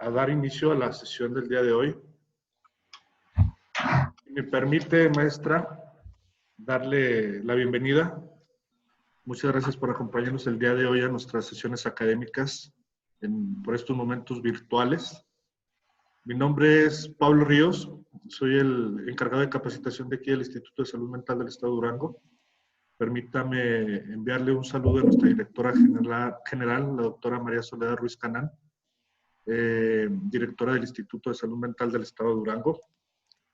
a dar inicio a la sesión del día de hoy. Si me permite, maestra, darle la bienvenida. Muchas gracias por acompañarnos el día de hoy a nuestras sesiones académicas por estos momentos virtuales. Mi nombre es Pablo Ríos, soy el encargado de capacitación de aquí del Instituto de Salud Mental del Estado de Durango. Permítame enviarle un saludo a nuestra directora general, la doctora María Soledad Ruiz Canán, directora del Instituto de Salud Mental del Estado de Durango.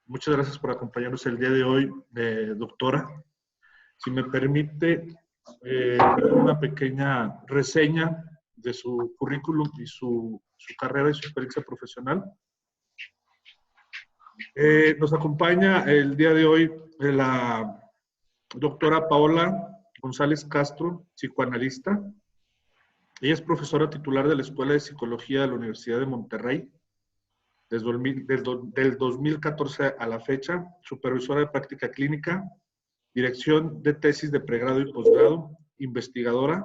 Muchas gracias por acompañarnos el día de hoy, doctora. Si me permite, una pequeña reseña de su currículum y su carrera y su experiencia profesional. Nos acompaña el día de hoy la doctora Paola González Castro, psicoanalista. Ella es profesora titular de la Escuela de Psicología de la Universidad de Monterrey del 2014 a la fecha, supervisora de práctica clínica, dirección de tesis de pregrado y posgrado, investigadora.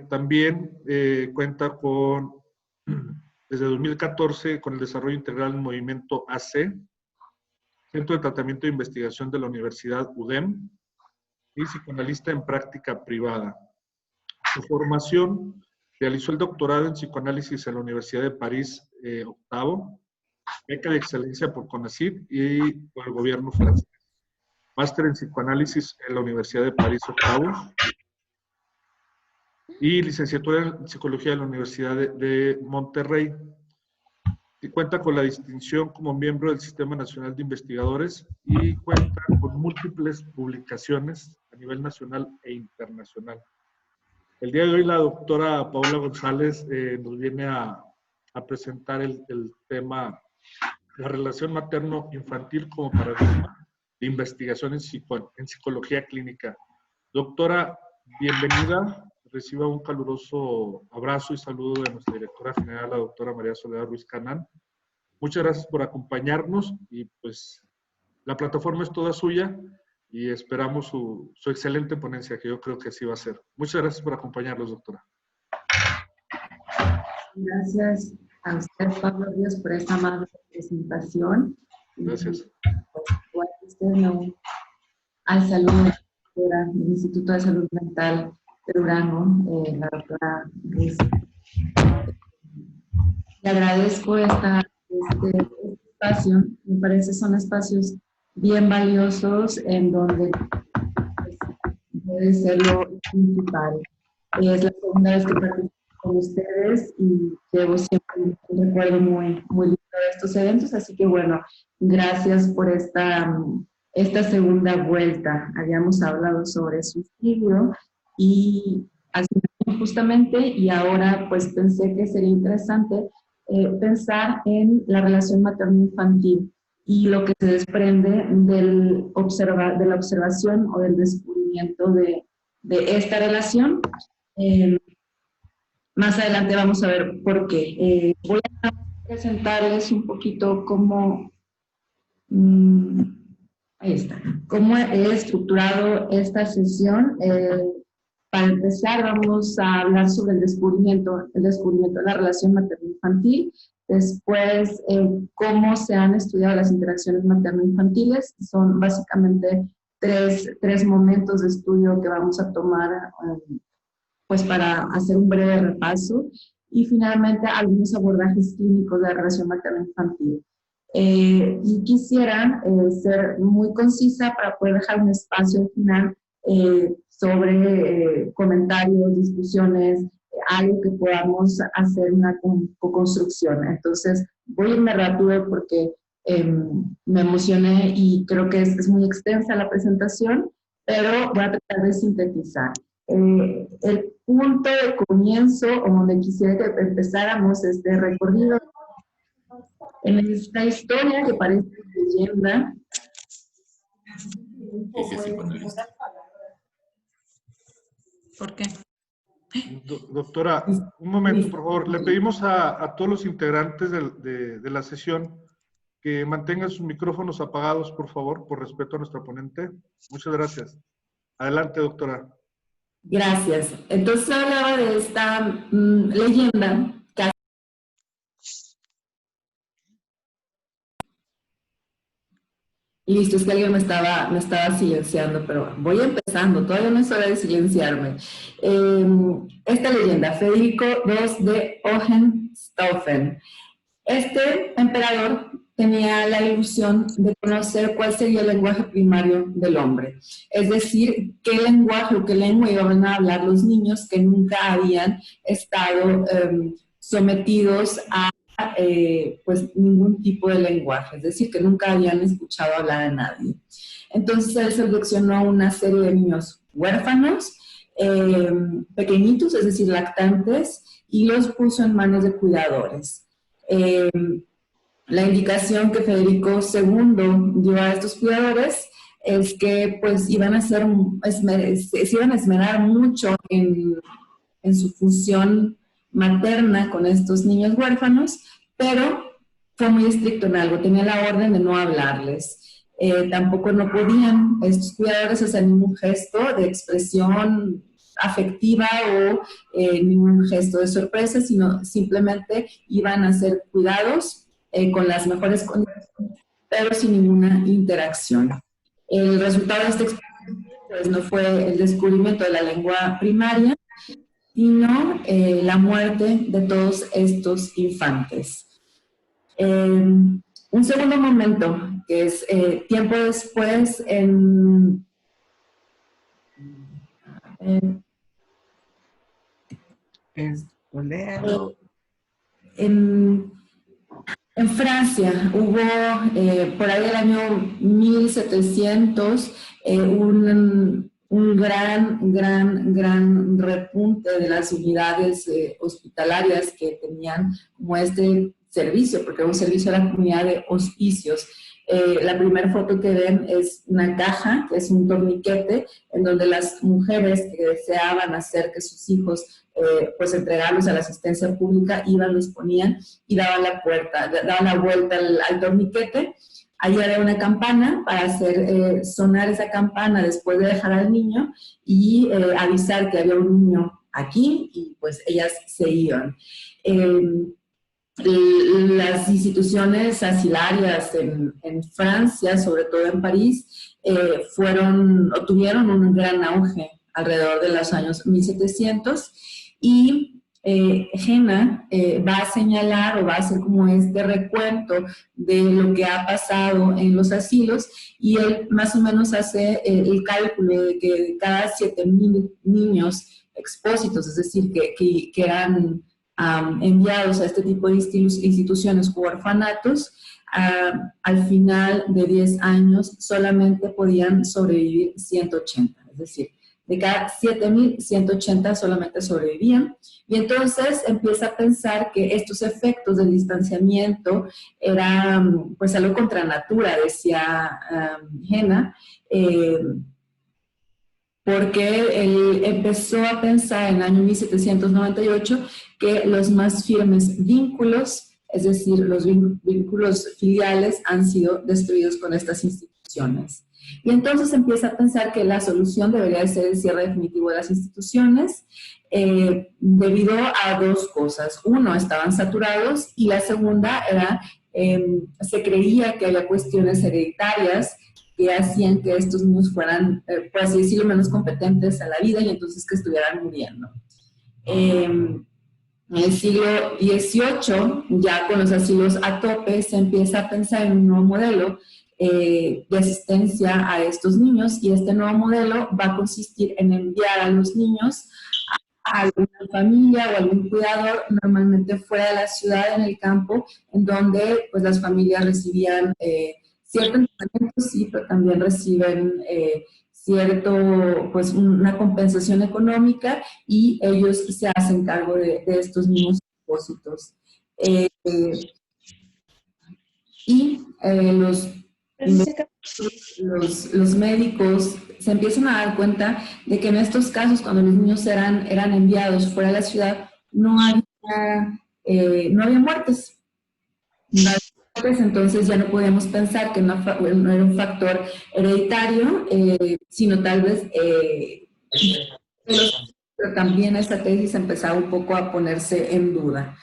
También cuenta con, desde 2014, con el desarrollo integral del movimiento AC, Centro de Tratamiento e Investigación de la Universidad UDEM, y psicoanalista en práctica privada. Su formación: realizó el doctorado en psicoanálisis en la Universidad de París, octavo, beca de excelencia por CONACYT y por el gobierno francés. Máster en psicoanálisis en la Universidad de París, octavo, y licenciatura en psicología de la Universidad de Monterrey. Y cuenta con la distinción como miembro del Sistema Nacional de Investigadores y cuenta con múltiples publicaciones a nivel nacional e internacional. El día de hoy la doctora Paola González nos viene a presentar el tema la relación materno-infantil como paradigma de investigación en psicología clínica. Doctora, bienvenida. Reciba un caluroso abrazo y saludo de nuestra directora general, la doctora María Soledad Ruiz Canán. Muchas gracias por acompañarnos y pues la plataforma es toda suya y esperamos su excelente ponencia, que yo creo que así va a ser. Muchas gracias por acompañarnos, doctora. Gracias a usted, Pablo Ríos, por esta amable presentación. Gracias. Igual usted al saludo del Instituto de Salud Mental de Durango, la doctora Ruiz. Le agradezco este espacio. Me parece son espacios bien valiosos en donde puede ser lo principal. Es la segunda vez que participo con ustedes y llevo siempre un recuerdo muy, muy lindo de estos eventos, así que bueno, gracias por esta segunda vuelta. Habíamos hablado sobre suicidio y así justamente, y ahora pues pensé que sería interesante pensar en la relación materno-infantil y lo que se desprende de la observación o del descubrimiento de esta relación. Más adelante vamos a ver por qué. Voy a presentarles un poquito cómo, ahí está, cómo he estructurado esta sesión. Para empezar, vamos a hablar sobre el descubrimiento de la relación materno-infantil. Después, cómo se han estudiado las interacciones materno-infantiles. Son básicamente tres momentos de estudio que vamos a tomar pues para hacer un breve repaso. Y finalmente, algunos abordajes clínicos de la relación materno-infantil. Y quisiera ser muy concisa para poder dejar un espacio al final sobre comentarios, discusiones, algo que podamos hacer una co-construcción. Entonces, voy a irme rápido porque me emocioné y creo que es muy extensa la presentación, pero voy a tratar de sintetizar. El punto de comienzo, o donde quisiera que empezáramos este recorrido, en esta historia que parece leyenda. ¿Por qué? Doctora, un momento, por favor. Le pedimos a todos los integrantes de la sesión que mantengan sus micrófonos apagados, por favor, por respeto a nuestra ponente. Muchas gracias. Adelante, doctora. Gracias. Entonces hablaba de esta leyenda Listo, es que alguien me estaba silenciando, pero voy empezando, todavía no es hora de silenciarme. Esta leyenda, Federico II de Hohenstaufen. Este emperador tenía la ilusión de conocer cuál sería el lenguaje primario del hombre, es decir, qué lenguaje o qué lengua iban a hablar los niños que nunca habían estado sometidos a pues ningún tipo de lenguaje, es decir, que nunca habían escuchado hablar a nadie. Entonces él seleccionó una serie de niños huérfanos, pequeñitos, es decir, lactantes, y los puso en manos de cuidadores. La indicación que Federico II dio a estos cuidadores es que pues iban a se iban a esmerar mucho en su función materna con estos niños huérfanos, pero fue muy estricto en algo, tenía la orden de no hablarles. Tampoco no podían estos cuidadores hacer ningún gesto de expresión afectiva o ningún gesto de sorpresa, sino simplemente iban a ser cuidados con las mejores condiciones, pero sin ninguna interacción. El resultado de este experimento pues, no fue el descubrimiento de la lengua primaria, sino la muerte de todos estos infantes. Un segundo momento, que es tiempo después en Francia hubo, por ahí el año 1700, un gran repunte de las unidades hospitalarias que tenían como este servicio, porque era un servicio a la comunidad de hospicios. La primera foto que ven es una caja, que es un torniquete, en donde las mujeres que deseaban hacer que sus hijos pues entregarlos a la asistencia pública, iban, los ponían y daban la vuelta al torniquete. Allí había una campana para hacer sonar esa campana después de dejar al niño y avisar que había un niño aquí y pues ellas se iban. Las instituciones asilarias en Francia, sobre todo en París, tuvieron un gran auge alrededor de los años 1700 y Jena va a señalar o va a hacer como este recuento de lo que ha pasado en los asilos y él más o menos hace el cálculo de que de cada 7,000 niños expósitos, es decir, que eran enviados a este tipo de instituciones u orfanatos, al final de 10 años solamente podían sobrevivir 180, es decir, de cada 7,180 solamente sobrevivían. Y entonces empieza a pensar que estos efectos del distanciamiento eran pues algo contra natura, decía Jena, porque él empezó a pensar en el año 1798 que los más firmes vínculos, es decir, los vínculos filiales, han sido destruidos con estas instituciones. Y entonces empieza a pensar que la solución debería ser el cierre definitivo de las instituciones, debido a dos cosas. Uno, estaban saturados, y la segunda era, se creía que había cuestiones hereditarias que hacían que estos niños fueran, por así decirlo, menos competentes a la vida y entonces que estuvieran muriendo. En el siglo XVIII, ya con los asilos a tope, se empieza a pensar en un nuevo modelo de asistencia a estos niños, y este nuevo modelo va a consistir en enviar a los niños a alguna familia o algún cuidador, normalmente fuera de la ciudad, en el campo, en donde pues las familias recibían cierto entrenamiento, sí, pero también reciben pues una compensación económica, y ellos se hacen cargo de estos mismos propósitos. Los médicos se empiezan a dar cuenta de que en estos casos, cuando los niños eran enviados fuera de la ciudad, no había muertes. Entonces ya no podemos pensar que no era un factor hereditario, sino tal vez, pero también esta tesis empezaba un poco a ponerse en duda.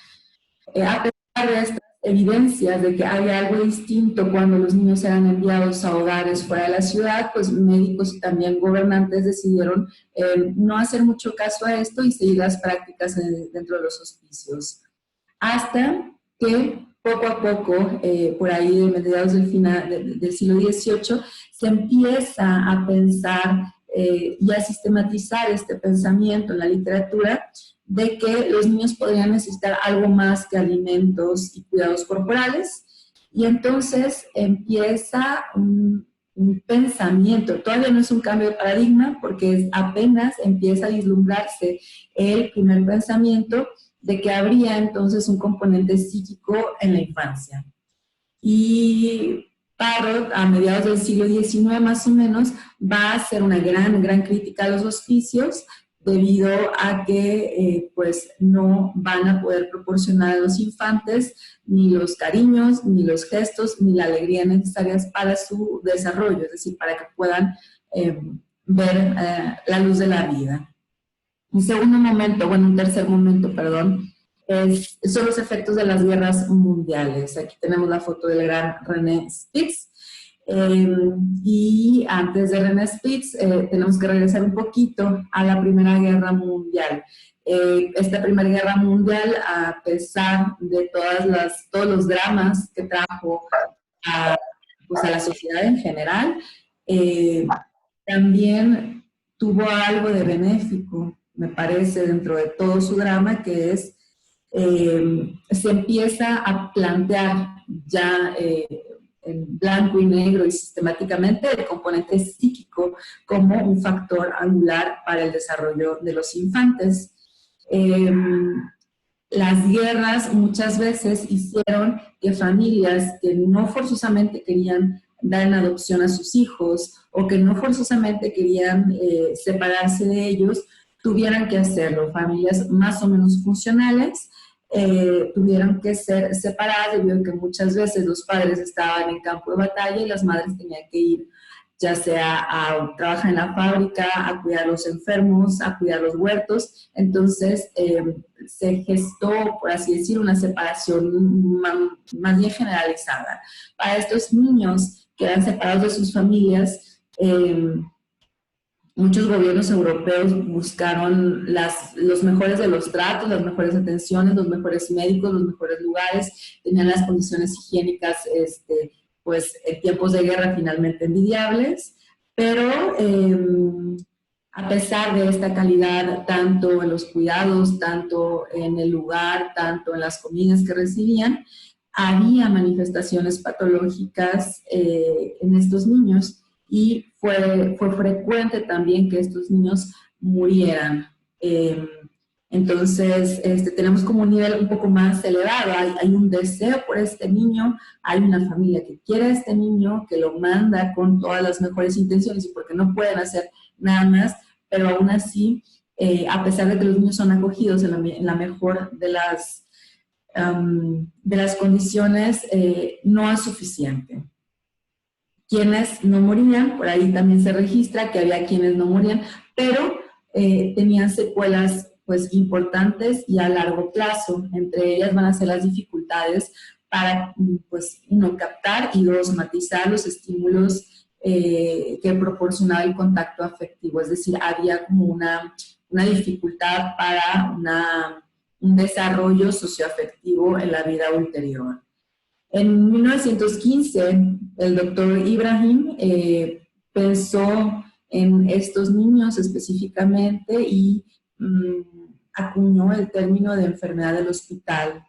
A pesar de estas evidencias de que había algo distinto cuando los niños eran enviados a hogares fuera de la ciudad, pues médicos y también gobernantes decidieron no hacer mucho caso a esto y seguir las prácticas dentro de los hospicios. Hasta que poco a poco, por ahí de mediados del siglo XVIII, se empieza a pensar y a sistematizar este pensamiento en la literatura de que los niños podrían necesitar algo más que alimentos y cuidados corporales, y entonces empieza un pensamiento, todavía no es un cambio de paradigma, porque apenas empieza a vislumbrarse el primer pensamiento de que habría entonces un componente psíquico en la infancia. Y Parrott, a mediados del siglo XIX más o menos, va a hacer una gran crítica a los hospicios, debido a que pues no van a poder proporcionar a los infantes ni los cariños, ni los gestos, ni la alegría necesarias para su desarrollo, es decir, para que puedan ver la luz de la vida. Un tercer momento, son los efectos de las guerras mundiales. Aquí tenemos la foto del gran René Spitz. Y antes de René Spitz, tenemos que regresar un poquito a la Primera Guerra Mundial. Esta Primera Guerra Mundial, a pesar de todos los dramas que trajo a la sociedad en general, también tuvo algo de benéfico, me parece, dentro de todo su drama, que es, se empieza a plantear ya en blanco y negro y sistemáticamente el componente psíquico como un factor angular para el desarrollo de los infantes. Las guerras muchas veces hicieron que familias que no forzosamente querían dar en adopción a sus hijos o que no forzosamente querían separarse de ellos, tuvieran que hacerlo. Familias más o menos funcionales tuvieron que ser separadas debido a que muchas veces los padres estaban en campo de batalla y las madres tenían que ir ya sea a trabajar en la fábrica, a cuidar a los enfermos, a cuidar los huertos. Entonces se gestó, por así decir, una separación más bien generalizada. Para estos niños que eran separados de sus familias, muchos gobiernos europeos buscaron los mejores de los tratos, las mejores atenciones, los mejores médicos, los mejores lugares, tenían las condiciones higiénicas pues en tiempos de guerra finalmente envidiables, pero a pesar de esta calidad, tanto en los cuidados, tanto en el lugar, tanto en las comidas que recibían, había manifestaciones patológicas en estos niños, y fue frecuente también que estos niños murieran. Entonces, tenemos como un nivel un poco más elevado. Hay un deseo por este niño, hay una familia que quiere a este niño, que lo manda con todas las mejores intenciones, y porque no pueden hacer nada más, pero aún así, a pesar de que los niños son acogidos en la mejor de las condiciones, no es suficiente. Quienes no morían, por ahí también se registra que había quienes no morían, pero tenían secuelas pues importantes y a largo plazo. Entre ellas van a ser las dificultades para, pues, uno, captar, y dos, matizar los estímulos que proporcionaba el contacto afectivo. Es decir, había como una dificultad para un desarrollo socioafectivo en la vida ulterior. En 1915, el doctor Ibrahim pensó en estos niños específicamente y acuñó el término de enfermedad del hospital.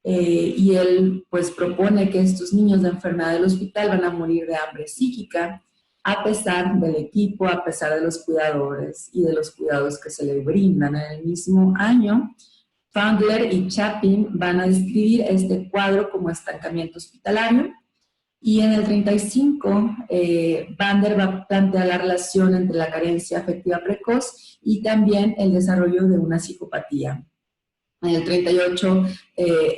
Y él pues propone que estos niños de enfermedad del hospital van a morir de hambre psíquica, a pesar del equipo, a pesar de los cuidadores y de los cuidados que se le brindan. En el mismo año, Fundler y Chapin van a describir este cuadro como estancamiento hospitalario, y en el 35 Vander va a plantear la relación entre la carencia afectiva precoz y también el desarrollo de una psicopatía. En el 38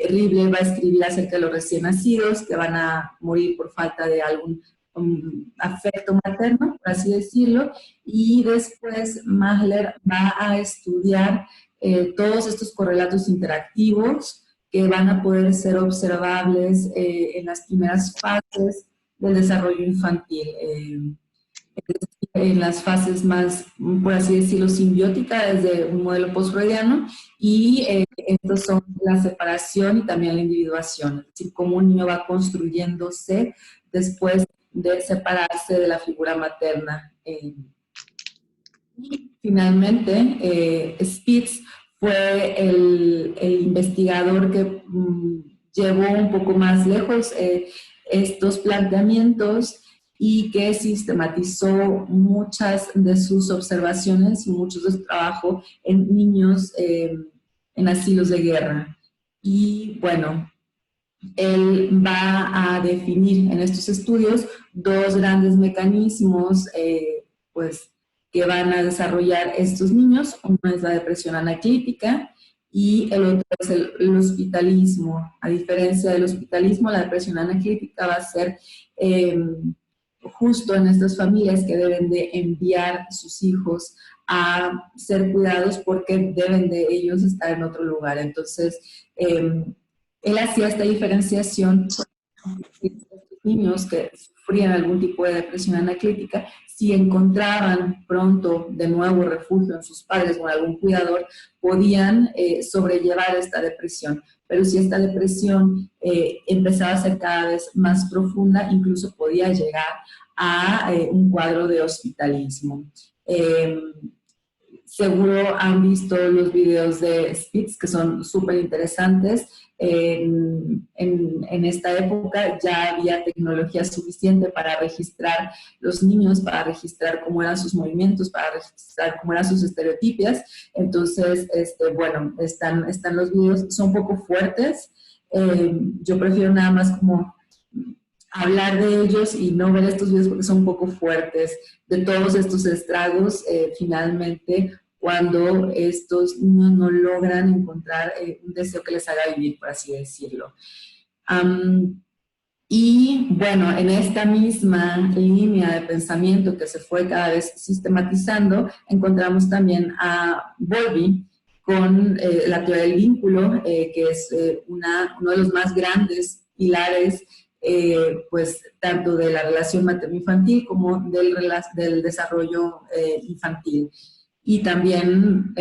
Ribble va a escribir acerca de los recién nacidos que van a morir por falta de algún afecto materno, por así decirlo, y después Mahler va a estudiar todos estos correlatos interactivos que van a poder ser observables en las primeras fases del desarrollo infantil, en las fases más, por así decirlo, simbióticas desde un modelo postfreudiano, y estos son la separación y también la individuación, es decir, cómo un niño va construyéndose después de separarse de la figura materna. Y finalmente, Spitz fue el investigador que llevó un poco más lejos estos planteamientos y que sistematizó muchas de sus observaciones y muchos de su trabajo en niños en asilos de guerra. Y bueno, él va a definir en estos estudios dos grandes mecanismos pues, que van a desarrollar estos niños. Uno es la depresión anaclítica y el otro es el hospitalismo. A diferencia del hospitalismo, la depresión anaclítica va a ser justo en estas familias que deben de enviar a sus hijos a ser cuidados porque deben de ellos estar en otro lugar. Entonces, él hacía esta diferenciación de estos niños que sufrían algún tipo de depresión anaclítica. Si encontraban pronto de nuevo refugio en sus padres o en algún cuidador, podían sobrellevar esta depresión. Pero si esta depresión empezaba a ser cada vez más profunda, incluso podía llegar a un cuadro de hospitalismo. Seguro han visto los videos de Spitz, que son súper interesantes. En esta época ya había tecnología suficiente para registrar los niños, para registrar cómo eran sus movimientos, para registrar cómo eran sus estereotipias. Entonces, bueno, están los videos, son un poco fuertes. Yo prefiero nada más como hablar de ellos y no ver estos videos porque son un poco fuertes, de todos estos estragos, finalmente, cuando estos niños no logran encontrar un deseo que les haga vivir, por así decirlo. Y bueno, en esta misma línea de pensamiento que se fue cada vez sistematizando, encontramos también a Bowlby con la teoría del vínculo, que es uno de los más grandes pilares pues tanto de la relación materno-infantil como del desarrollo infantil. Y también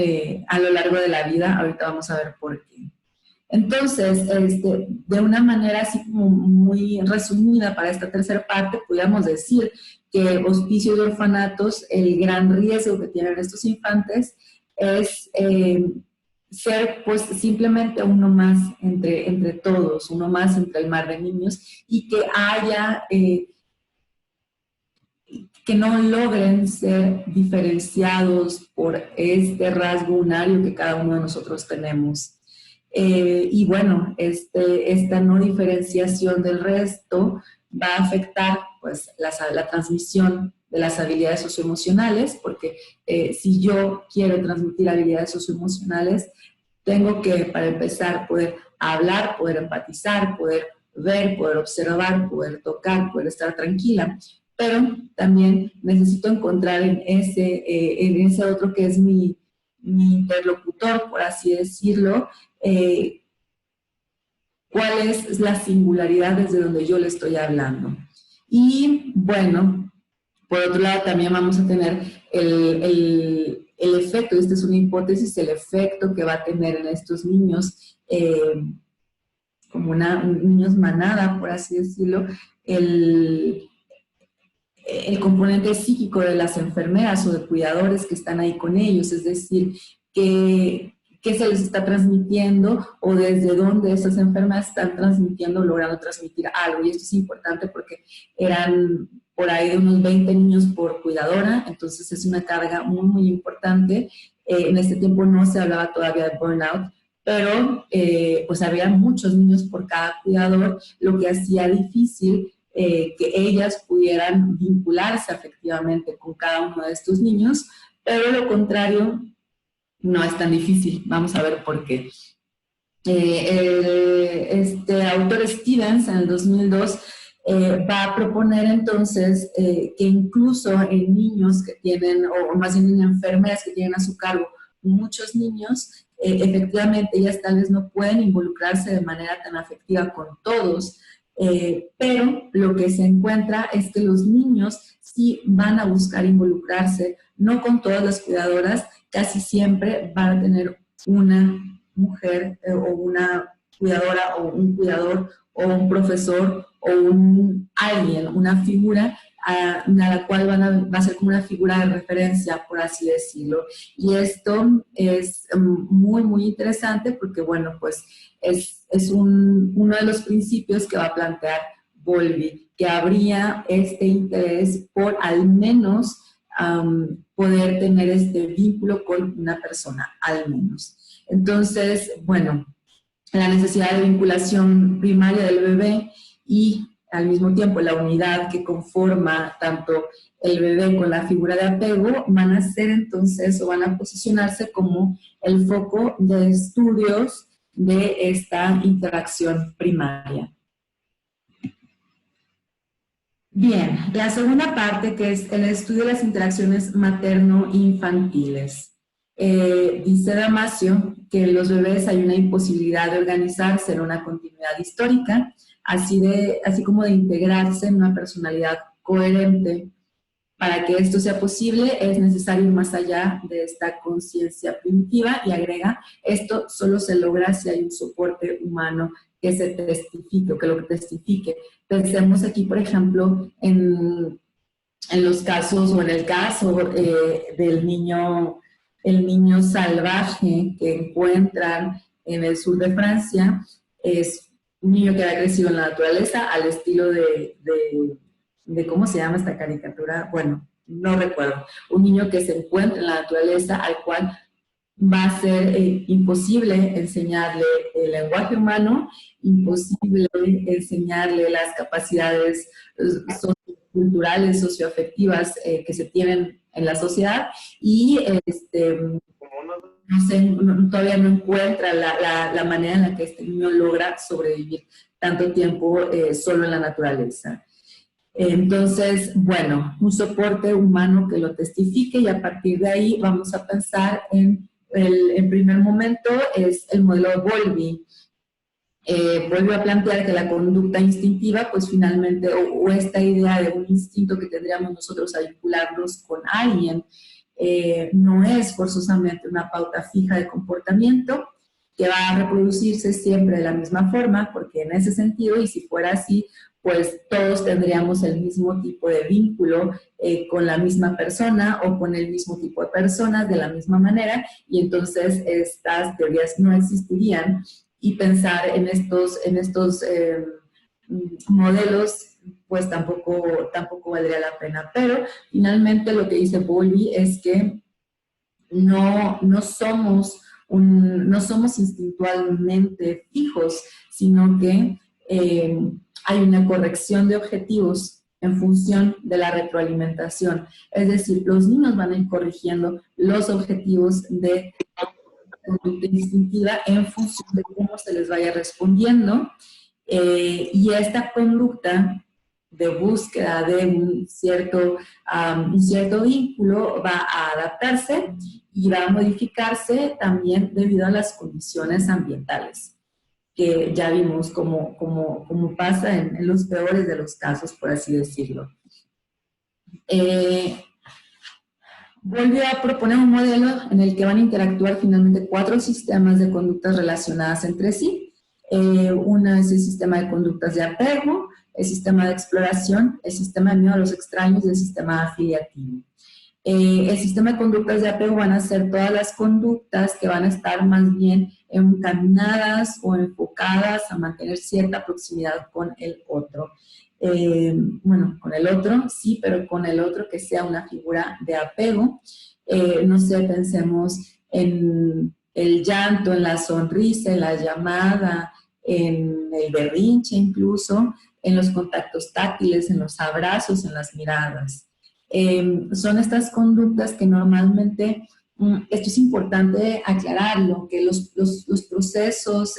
a lo largo de la vida, ahorita vamos a ver por qué. Entonces, de una manera así como muy resumida para esta tercera parte, podríamos decir que hospicios y orfanatos, el gran riesgo que tienen estos infantes es ser pues simplemente uno más entre todos, uno más entre el mar de niños, y que haya, que no logren ser diferenciados por este rasgo unario que cada uno de nosotros tenemos. Y bueno, esta no diferenciación del resto va a afectar pues la transmisión de las habilidades socioemocionales, porque si yo quiero transmitir habilidades socioemocionales, tengo que, para empezar, poder hablar, poder empatizar, poder ver, poder observar, poder tocar, poder estar tranquila. Pero también necesito encontrar en ese otro que es mi interlocutor, por así decirlo, cuál es la singularidad desde donde yo le estoy hablando. Y bueno, por otro lado también vamos a tener el efecto, esta es una hipótesis, el efecto que va a tener en estos niños, como niños manada, por así decirlo, el componente psíquico de las enfermeras o de cuidadores que están ahí con ellos, es decir, qué se les está transmitiendo o desde dónde esas enfermeras están transmitiendo, logrando transmitir algo. Y esto es importante porque eran por ahí de unos 20 niños por cuidadora, entonces es una carga muy, muy importante. En este tiempo no se hablaba todavía de burnout, pero pues había muchos niños por cada cuidador, lo que hacía difícil que ellas pudieran vincularse afectivamente con cada uno de estos niños, pero lo contrario no es tan difícil. Vamos a ver por qué. Este autor Stevens, en el 2002, va a proponer entonces que incluso en niños que tienen, o más bien en enfermeras que tienen a su cargo muchos niños, efectivamente ellas tal vez no pueden involucrarse de manera tan afectiva con todos, pero lo que se encuentra es que los niños sí van a buscar involucrarse, no con todas las cuidadoras, casi siempre van a tener una mujer o una cuidadora o un cuidador o un profesor o alguien, una figura a la cual va a ser como una figura de referencia, por así decirlo. Y esto es muy, muy interesante porque, bueno, pues es uno de los principios que va a plantear Bowlby, que habría este interés por al menos poder tener este vínculo con una persona, al menos. Entonces, bueno, la necesidad de vinculación primaria del bebé y al mismo tiempo la unidad que conforma tanto el bebé con la figura de apego van a ser entonces o van a posicionarse como el foco de estudios de esta interacción primaria. Bien, la segunda parte, que es el estudio de las interacciones materno-infantiles. Dice Damasio que en los bebés hay una imposibilidad de organizarse en una continuidad histórica, así como de integrarse en una personalidad coherente. Para que esto sea posible es necesario ir más allá de esta conciencia primitiva, y agrega, esto solo se logra si hay un soporte humano que se testifique o que lo testifique. Pensemos aquí, por ejemplo, en los casos o en el caso del niño, el niño salvaje que encuentran en el sur de Francia. Es un niño que ha crecido en la naturaleza al estilo de ¿cómo se llama esta caricatura? Bueno, no recuerdo. Un niño que se encuentra en la naturaleza al cual va a ser imposible enseñarle el lenguaje humano, imposible enseñarle las capacidades socioculturales, socioafectivas que se tienen en la sociedad, y no sé, todavía no encuentra la manera en la que este niño logra sobrevivir tanto tiempo solo en la naturaleza. Entonces, bueno, un soporte humano que lo testifique, y a partir de ahí vamos a pensar en primer momento es el modelo de Bowlby. Vuelvo a plantear que la conducta instintiva, pues finalmente, o esta idea de un instinto que tendríamos nosotros a vincularnos con alguien, no es forzosamente una pauta fija de comportamiento que va a reproducirse siempre de la misma forma, porque en ese sentido, y si fuera así, pues todos tendríamos el mismo tipo de vínculo con la misma persona o con el mismo tipo de personas de la misma manera, y entonces estas teorías no existirían, y pensar en estos modelos pues tampoco valdría la pena. Pero finalmente lo que dice Bowlby es que no somos instintualmente fijos, sino que hay una corrección de objetivos en función de la retroalimentación. Es decir, los niños van a ir corrigiendo los objetivos de conducta instintiva en función de cómo se les vaya respondiendo, y esta conducta de búsqueda de un cierto vínculo va a adaptarse y va a modificarse también debido a las condiciones ambientales, que ya vimos cómo pasa en los peores de los casos, por así decirlo. Volvió a proponer un modelo en el que van a interactuar finalmente 4 sistemas de conductas relacionadas entre sí. Uno es el sistema de conductas de apego, el sistema de exploración, el sistema de miedo a los extraños y el sistema afiliativo. El sistema de conductas de apego van a ser todas las conductas que van a estar más bien encaminadas o enfocadas a mantener cierta proximidad con el otro. Bueno, con el otro, sí, pero con el otro que sea una figura de apego. No sé, pensemos en el llanto, en la sonrisa, en la llamada, en el berrinche incluso, en los contactos táctiles, en los abrazos, en las miradas. Son estas conductas que normalmente, esto es importante aclararlo, que los procesos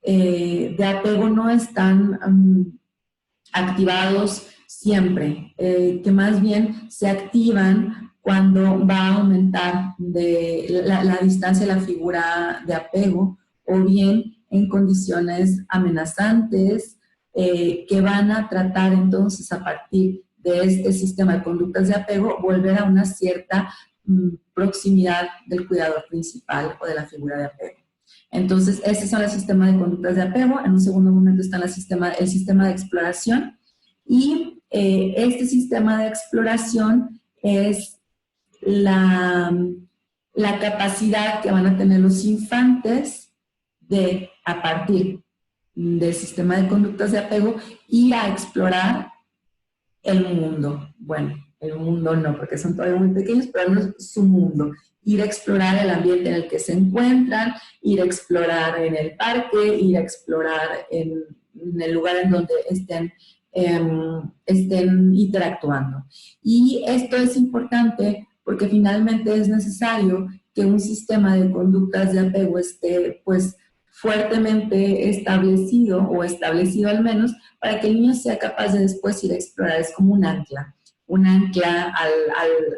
de apego no están activados siempre, que más bien se activan cuando va a aumentar la distancia de la figura de apego, o bien en condiciones amenazantes, que van a tratar entonces a partir de este sistema de conductas de apego, volver a una cierta proximidad del cuidador principal o de la figura de apego. Entonces, este son el sistema de conductas de apego. En un segundo momento está el sistema de exploración. Y este sistema de exploración es la capacidad que van a tener los infantes de, a partir del sistema de conductas de apego, ir a explorar el mundo. Bueno, el mundo no, porque son todavía muy pequeños, pero al menos su mundo. Ir a explorar el ambiente en el que se encuentran, ir a explorar en el parque, ir a explorar en el lugar en donde estén interactuando. Y esto es importante porque finalmente es necesario que un sistema de conductas de apego esté, pues, fuertemente establecido, o establecido al menos, para que el niño sea capaz de después ir a explorar. Es como un ancla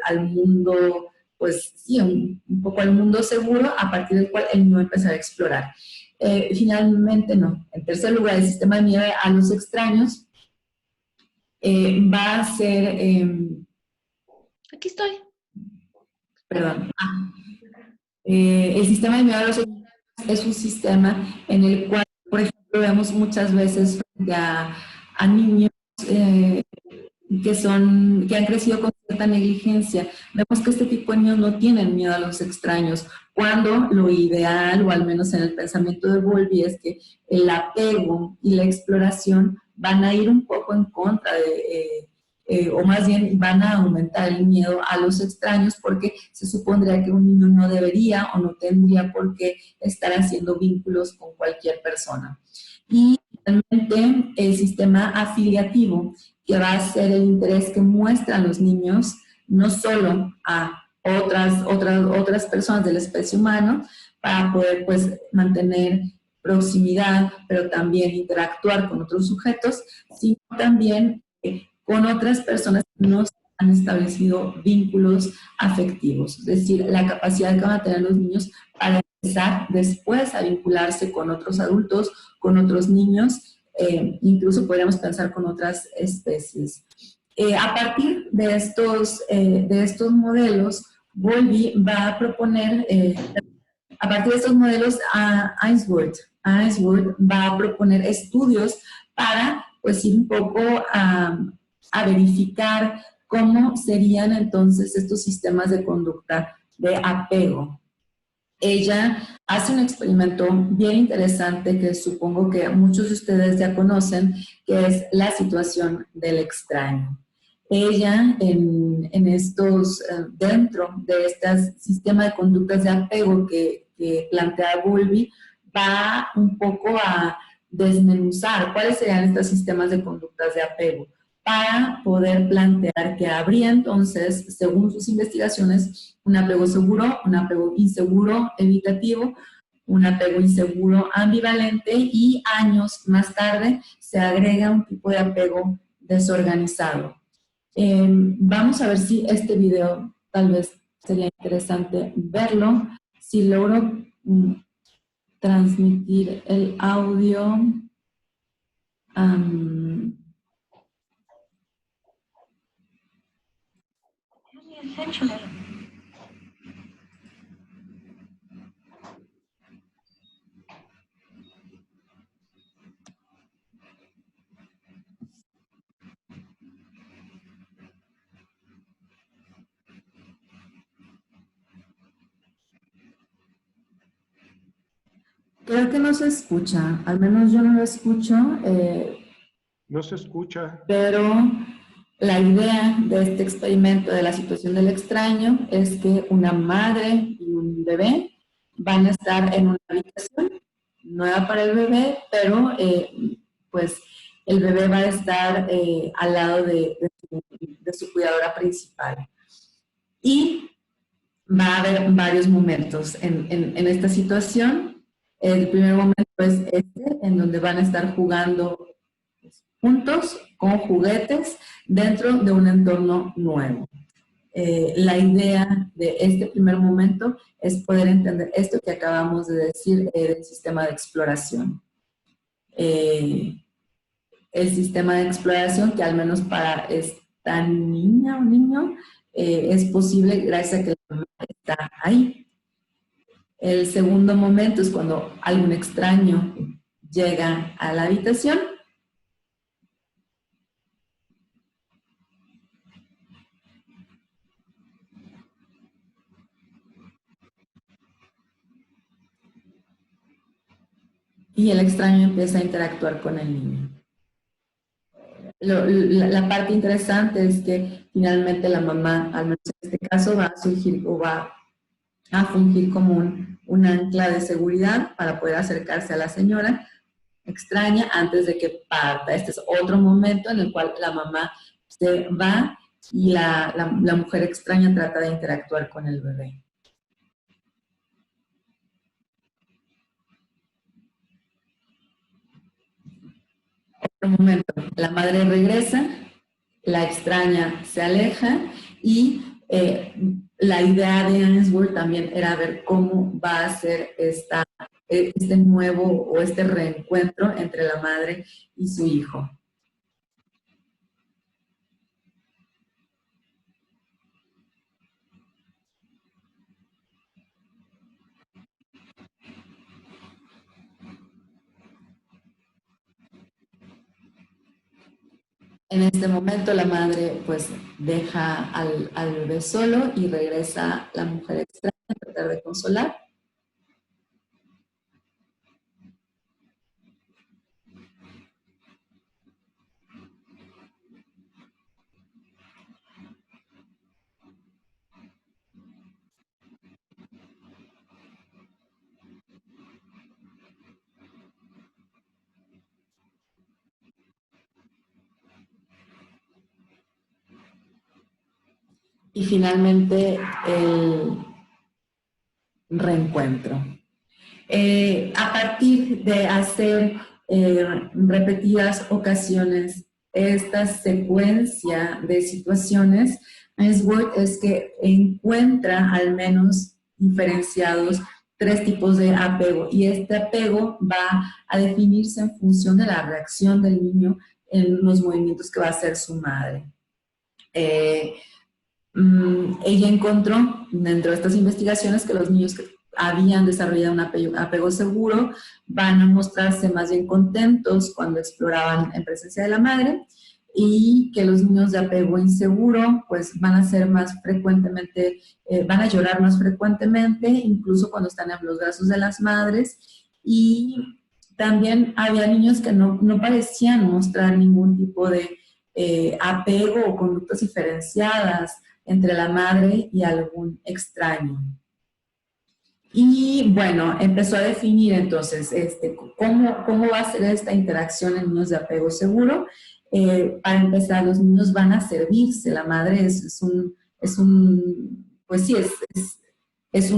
al mundo, pues sí, un poco al mundo seguro, a partir del cual el niño va a empezar a explorar. Finalmente, no. En tercer lugar, el sistema de miedo a los extraños va a ser... Aquí estoy. Perdón. El sistema de miedo a los extraños es un sistema en el cual, por ejemplo, vemos muchas veces frente a niños que han crecido con cierta negligencia. Vemos que este tipo de niños no tienen miedo a los extraños, cuando lo ideal, o al menos en el pensamiento de Bowlby, es que el apego y la exploración van a ir un poco en contra o más bien van a aumentar el miedo a los extraños, porque se supondría que un niño no debería o no tendría por qué estar haciendo vínculos con cualquier persona. Y realmente el sistema afiliativo, que va a ser el interés que muestran los niños, no solo a otras personas de la especie humana, para poder, pues, mantener proximidad, pero también interactuar con otros sujetos, sino también con otras personas que no han establecido vínculos afectivos. Es decir, la capacidad que van a tener los niños para empezar después a vincularse con otros adultos, con otros niños, incluso podríamos pensar con otras especies. A partir de estos modelos, Bowlby va a proponer, a partir de estos modelos, Ainsworth va a proponer estudios para, pues, ir un poco a verificar cómo serían entonces estos sistemas de conducta de apego. Ella hace un experimento bien interesante que supongo que muchos de ustedes ya conocen, que es la situación del extraño. Ella, dentro de este sistema de conductas de apego que plantea Bowlby, va un poco a desmenuzar cuáles serían estos sistemas de conductas de apego, para poder plantear que habría entonces, según sus investigaciones, un apego seguro, un apego inseguro evitativo, un apego inseguro ambivalente, y años más tarde se agrega un tipo de apego desorganizado. Vamos a ver si este video tal vez sería interesante verlo. Si logro transmitir el audio. Essentially. Creo que no se escucha, al menos yo no lo escucho. No se escucha. Pero la idea de este experimento de la situación del extraño es que una madre y un bebé van a estar en una habitación nueva para el bebé, pero pues el bebé va a estar al lado de su cuidadora principal. Y va a haber varios momentos en esta situación. El primer momento es en donde van a estar jugando juntos con juguetes dentro de un entorno nuevo. la idea de este primer momento es poder entender esto que acabamos de decir del sistema de exploración. El sistema de exploración que al menos para esta niña o niño es posible gracias a que la mamá está ahí. El segundo momento es cuando algún extraño llega a la habitación. Y el extraño empieza a interactuar con el niño. La parte interesante es que finalmente la mamá, al menos en este caso, va a surgir o va a fungir como un ancla de seguridad para poder acercarse a la señora extraña antes de que parta. Este es otro momento en el cual la mamá se va y la mujer extraña trata de interactuar con el bebé. Otro momento, la madre regresa, la extraña se aleja y la idea de Ainsworth también era ver cómo va a ser este nuevo o este reencuentro entre la madre y su hijo. En este momento la madre pues deja al bebé solo y regresa la mujer extraña a tratar de consolar. Y finalmente el reencuentro. A partir de hacer repetidas ocasiones esta secuencia de situaciones, Ainsworth es que encuentra al menos diferenciados 3 tipos de apego, y este apego va a definirse en función de la reacción del niño en los movimientos que va a hacer su madre. Ella encontró dentro de estas investigaciones que los niños que habían desarrollado un apego seguro van a mostrarse más bien contentos cuando exploraban en presencia de la madre, y que los niños de apego inseguro pues van a ser más frecuentemente, van a llorar más frecuentemente, incluso cuando están en los brazos de las madres. Y también había niños que no parecían mostrar ningún tipo de apego o conductas diferenciadas entre la madre y algún extraño. Y bueno, empezó a definir entonces cómo va a ser esta interacción en niños de apego seguro. Para empezar, los niños van a servirse, la madre es un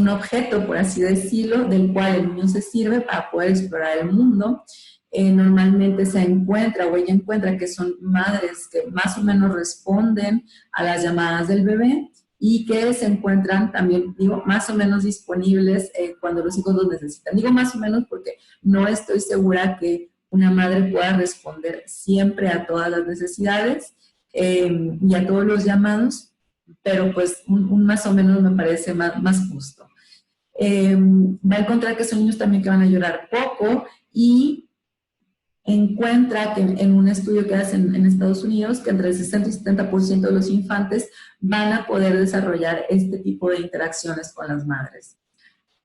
objeto, por así decirlo, del cual el niño se sirve para poder explorar el mundo. Normalmente se encuentra o ella encuentra que son madres que más o menos responden a las llamadas del bebé y que se encuentran también, digo, más o menos disponibles cuando los hijos los necesitan. Digo más o menos porque no estoy segura que una madre pueda responder siempre a todas las necesidades y a todos los llamados, pero pues un más o menos me parece más justo. Va a encontrar que son niños también que van a llorar poco, y encuentra que en un estudio que hacen en Estados Unidos, que entre el 60 y 70% de los infantes van a poder desarrollar este tipo de interacciones con las madres.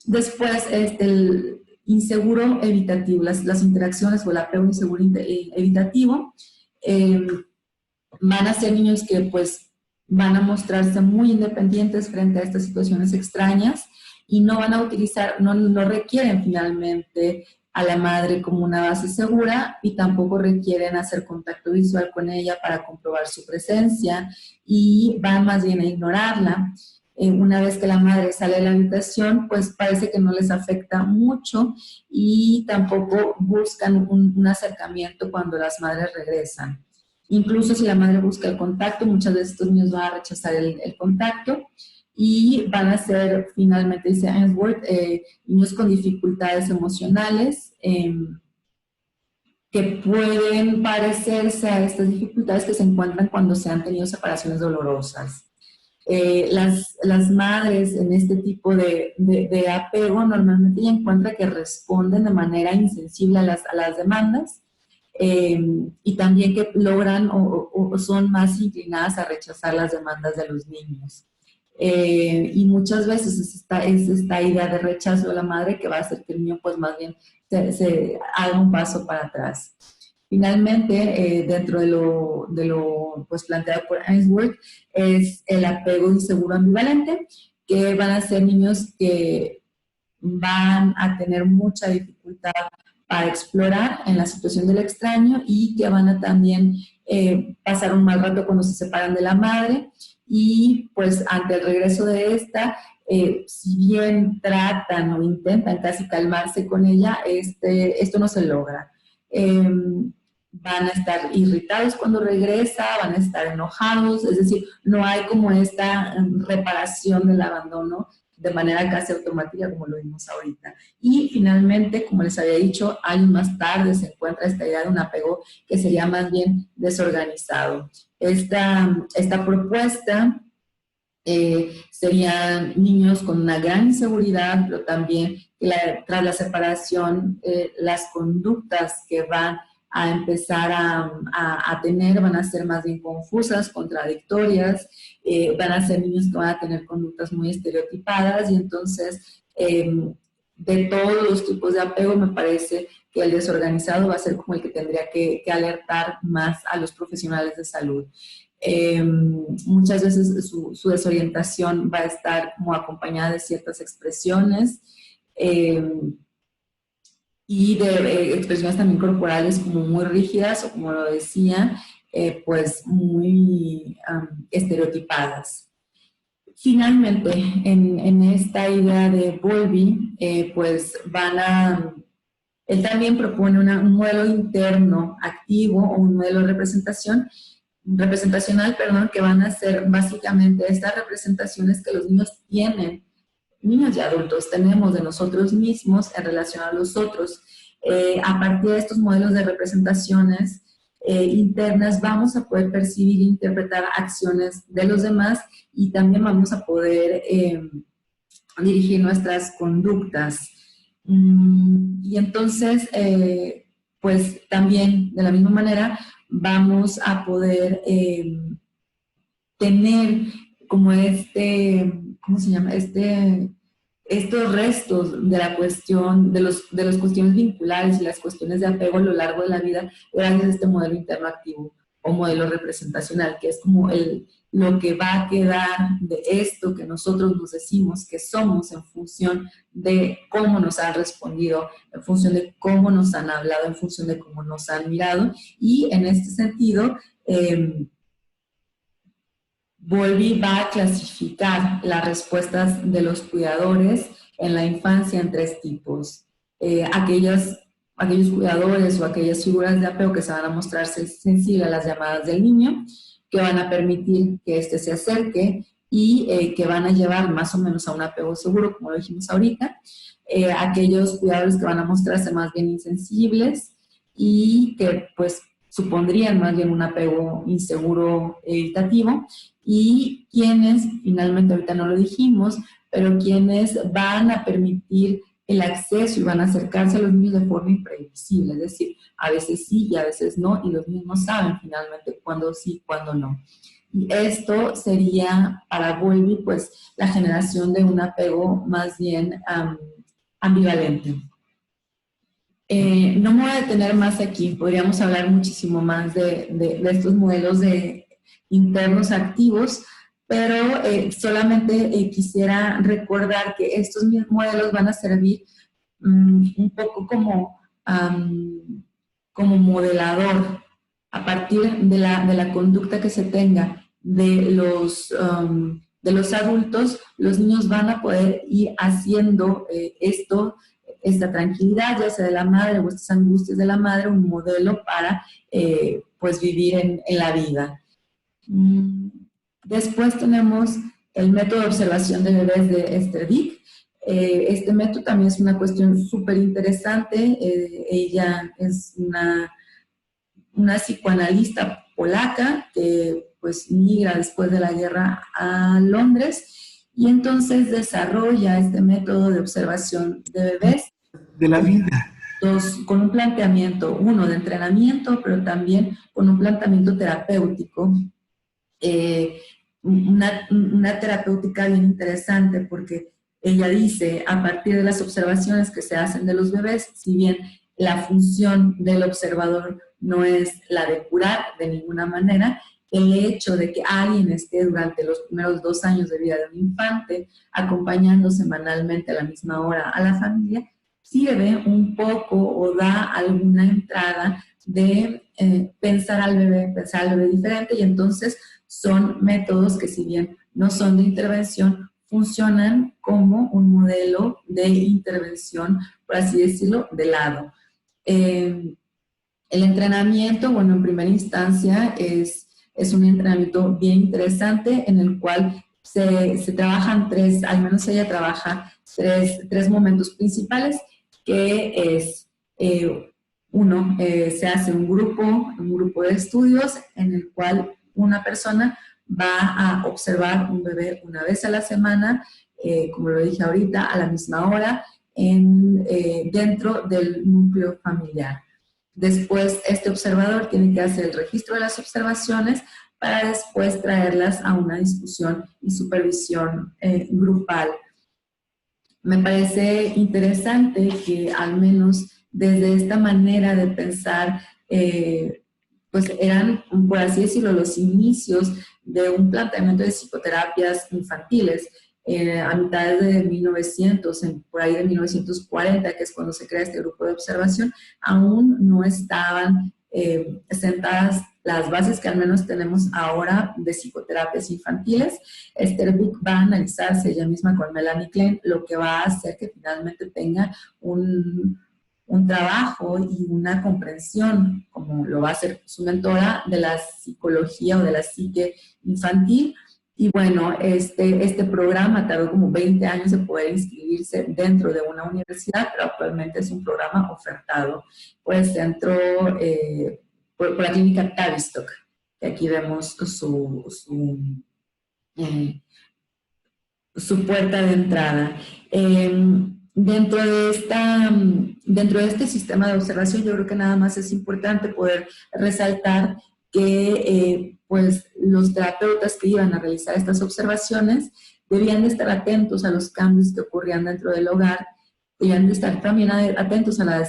Después, el inseguro evitativo, las interacciones o el apego inseguro evitativo, van a ser niños que pues van a mostrarse muy independientes frente a estas situaciones extrañas y no van a utilizar, no requieren finalmente a la madre como una base segura, y tampoco requieren hacer contacto visual con ella para comprobar su presencia, y van más bien a ignorarla. Una vez que la madre sale de la habitación, pues parece que no les afecta mucho, y tampoco buscan un acercamiento cuando las madres regresan. Incluso si la madre busca el contacto, muchas veces estos niños van a rechazar el contacto y van a ser, finalmente, dice Ainsworth, niños con dificultades emocionales, que pueden parecerse a estas dificultades que se encuentran cuando se han tenido separaciones dolorosas. Las madres en este tipo de apego normalmente ya encuentran que responden de manera insensible a las demandas, y también que logran o son más inclinadas a rechazar las demandas de los niños. Y muchas veces es esta idea de rechazo de la madre que va a hacer que el niño pues más bien se haga un paso para atrás. Finalmente, dentro de lo pues, planteado por Ainsworth, es el apego inseguro ambivalente, que van a ser niños que van a tener mucha dificultad para explorar en la situación del extraño y que van a también pasar un mal rato cuando se separan de la madre y pues ante el regreso de esta, si bien tratan o intentan casi calmarse con ella, esto no se logra. Van a estar irritados cuando regresa, van a estar enojados, es decir, no hay como esta reparación del abandono de manera casi automática como lo vimos ahorita. Y finalmente, como les había dicho, años más tarde se encuentra esta idea de un apego que sería más bien desorganizado. Esta propuesta serían niños con una gran inseguridad, pero también tras la separación, las conductas que van a empezar a tener van a ser más bien confusas, contradictorias, van a ser niños que van a tener conductas muy estereotipadas y entonces de todos los tipos de apego me parece que el desorganizado va a ser como el que tendría que alertar más a los profesionales de salud. Muchas veces su desorientación va a estar como acompañada de ciertas expresiones y de expresiones también corporales como muy rígidas o como lo decía, pues muy estereotipadas. Finalmente, en esta idea de Bowlby, pues él también propone un modelo interno activo o un modelo de representacional, que van a ser básicamente estas representaciones que los niños tienen, niños y adultos tenemos de nosotros mismos en relación a los otros. A partir de estos modelos de representaciones internas vamos a poder percibir e interpretar acciones de los demás y también vamos a poder dirigir nuestras conductas. Y entonces, pues también de la misma manera vamos a poder tener como ¿cómo se llama? Estos restos de la cuestión, de las cuestiones vinculares y las cuestiones de apego a lo largo de la vida, gracias a este modelo interno activo o modelo representacional, que es como lo que va a quedar de esto que nosotros nos decimos que somos en función de cómo nos han respondido, en función de cómo nos han hablado, en función de cómo nos han mirado. Y en este sentido, Bowlby va a clasificar las respuestas de los cuidadores en la infancia en 3 tipos. Aquellos cuidadores o aquellas figuras de apego que se van a mostrarse sensibles a las llamadas del niño, que van a permitir que éste se acerque y que van a llevar más o menos a un apego seguro, como lo dijimos ahorita. Aquellos cuidadores que van a mostrarse más bien insensibles y que pues supondrían más bien un apego inseguro evitativo, y quienes, finalmente ahorita no lo dijimos, pero quienes van a permitir el acceso y van a acercarse a los niños de forma imprevisible, es decir, a veces sí y a veces no, y los mismos saben finalmente cuándo sí, cuándo no. Y esto sería para Bowlby pues la generación de un apego más bien ambivalente. No me voy a detener más aquí, podríamos hablar muchísimo más de estos modelos internos activos, pero solamente quisiera recordar que estos modelos van a servir un poco como modelador a partir de la conducta que se tenga de los adultos. Los niños van a poder ir haciendo esta tranquilidad, ya sea de la madre o estas angustias de la madre, un modelo para pues vivir en la vida. Después tenemos el método de observación de bebés de Esther Dick. Este método también es una cuestión súper interesante. Ella es una psicoanalista polaca que pues migra después de la guerra a Londres y entonces desarrolla este método de observación de bebés. De la vida. Con un planteamiento, uno de entrenamiento, pero también con un planteamiento terapéutico. Una terapéutica bien interesante porque ella dice, a partir de las observaciones que se hacen de los bebés, si bien la función del observador no es la de curar de ninguna manera, el hecho de que alguien esté durante los primeros 2 años de vida de un infante acompañando semanalmente a la misma hora a la familia, sirve un poco o da alguna entrada de pensar al bebé diferente, y entonces son métodos que, si bien no son de intervención, funcionan como un modelo de intervención, por así decirlo, de lado. El entrenamiento, bueno, en primera instancia es un entrenamiento bien interesante en el cual se trabajan al menos ella trabaja tres momentos principales, que es, uno, se hace un grupo de estudios en el cual una persona va a observar un bebé una vez a la semana, como lo dije ahorita, a la misma hora, dentro del núcleo familiar. Después, este observador tiene que hacer el registro de las observaciones para después traerlas a una discusión y supervisión grupal. Me parece interesante que al menos desde esta manera de pensar, pues eran, por así decirlo, los inicios de un planteamiento de psicoterapias infantiles. A mitad de 1900, por ahí de 1940, que es cuando se crea este grupo de observación, aún no estaban sentadas las bases que al menos tenemos ahora de psicoterapias infantiles. Esther Dick va a analizarse ella misma con Melanie Klein, lo que va a hacer que finalmente tenga un trabajo y una comprensión, como lo va a hacer su mentora, de la psicología o de la psique infantil. Y bueno, este programa tardó como 20 años de poder inscribirse dentro de una universidad, pero actualmente es un programa ofertado por el centro, por la clínica Tavistock, que aquí vemos su puerta de entrada. Dentro de este sistema de observación, yo creo que nada más es importante poder resaltar que pues los terapeutas que iban a realizar estas observaciones debían de estar atentos a los cambios que ocurrían dentro del hogar, debían de estar también atentos a la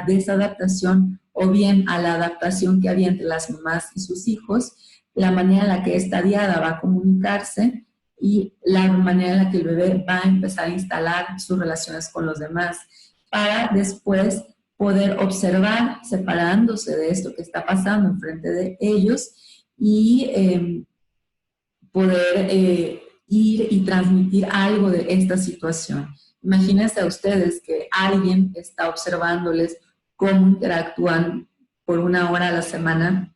desadaptación o bien a la adaptación que había entre las mamás y sus hijos, la manera en la que esta diada va a comunicarse y la manera en la que el bebé va a empezar a instalar sus relaciones con los demás, para después poder observar, separándose de esto que está pasando enfrente de ellos y poder ir y transmitir algo de esta situación. Imagínense a ustedes que alguien está observándoles cómo interactúan por 1 hora a la semana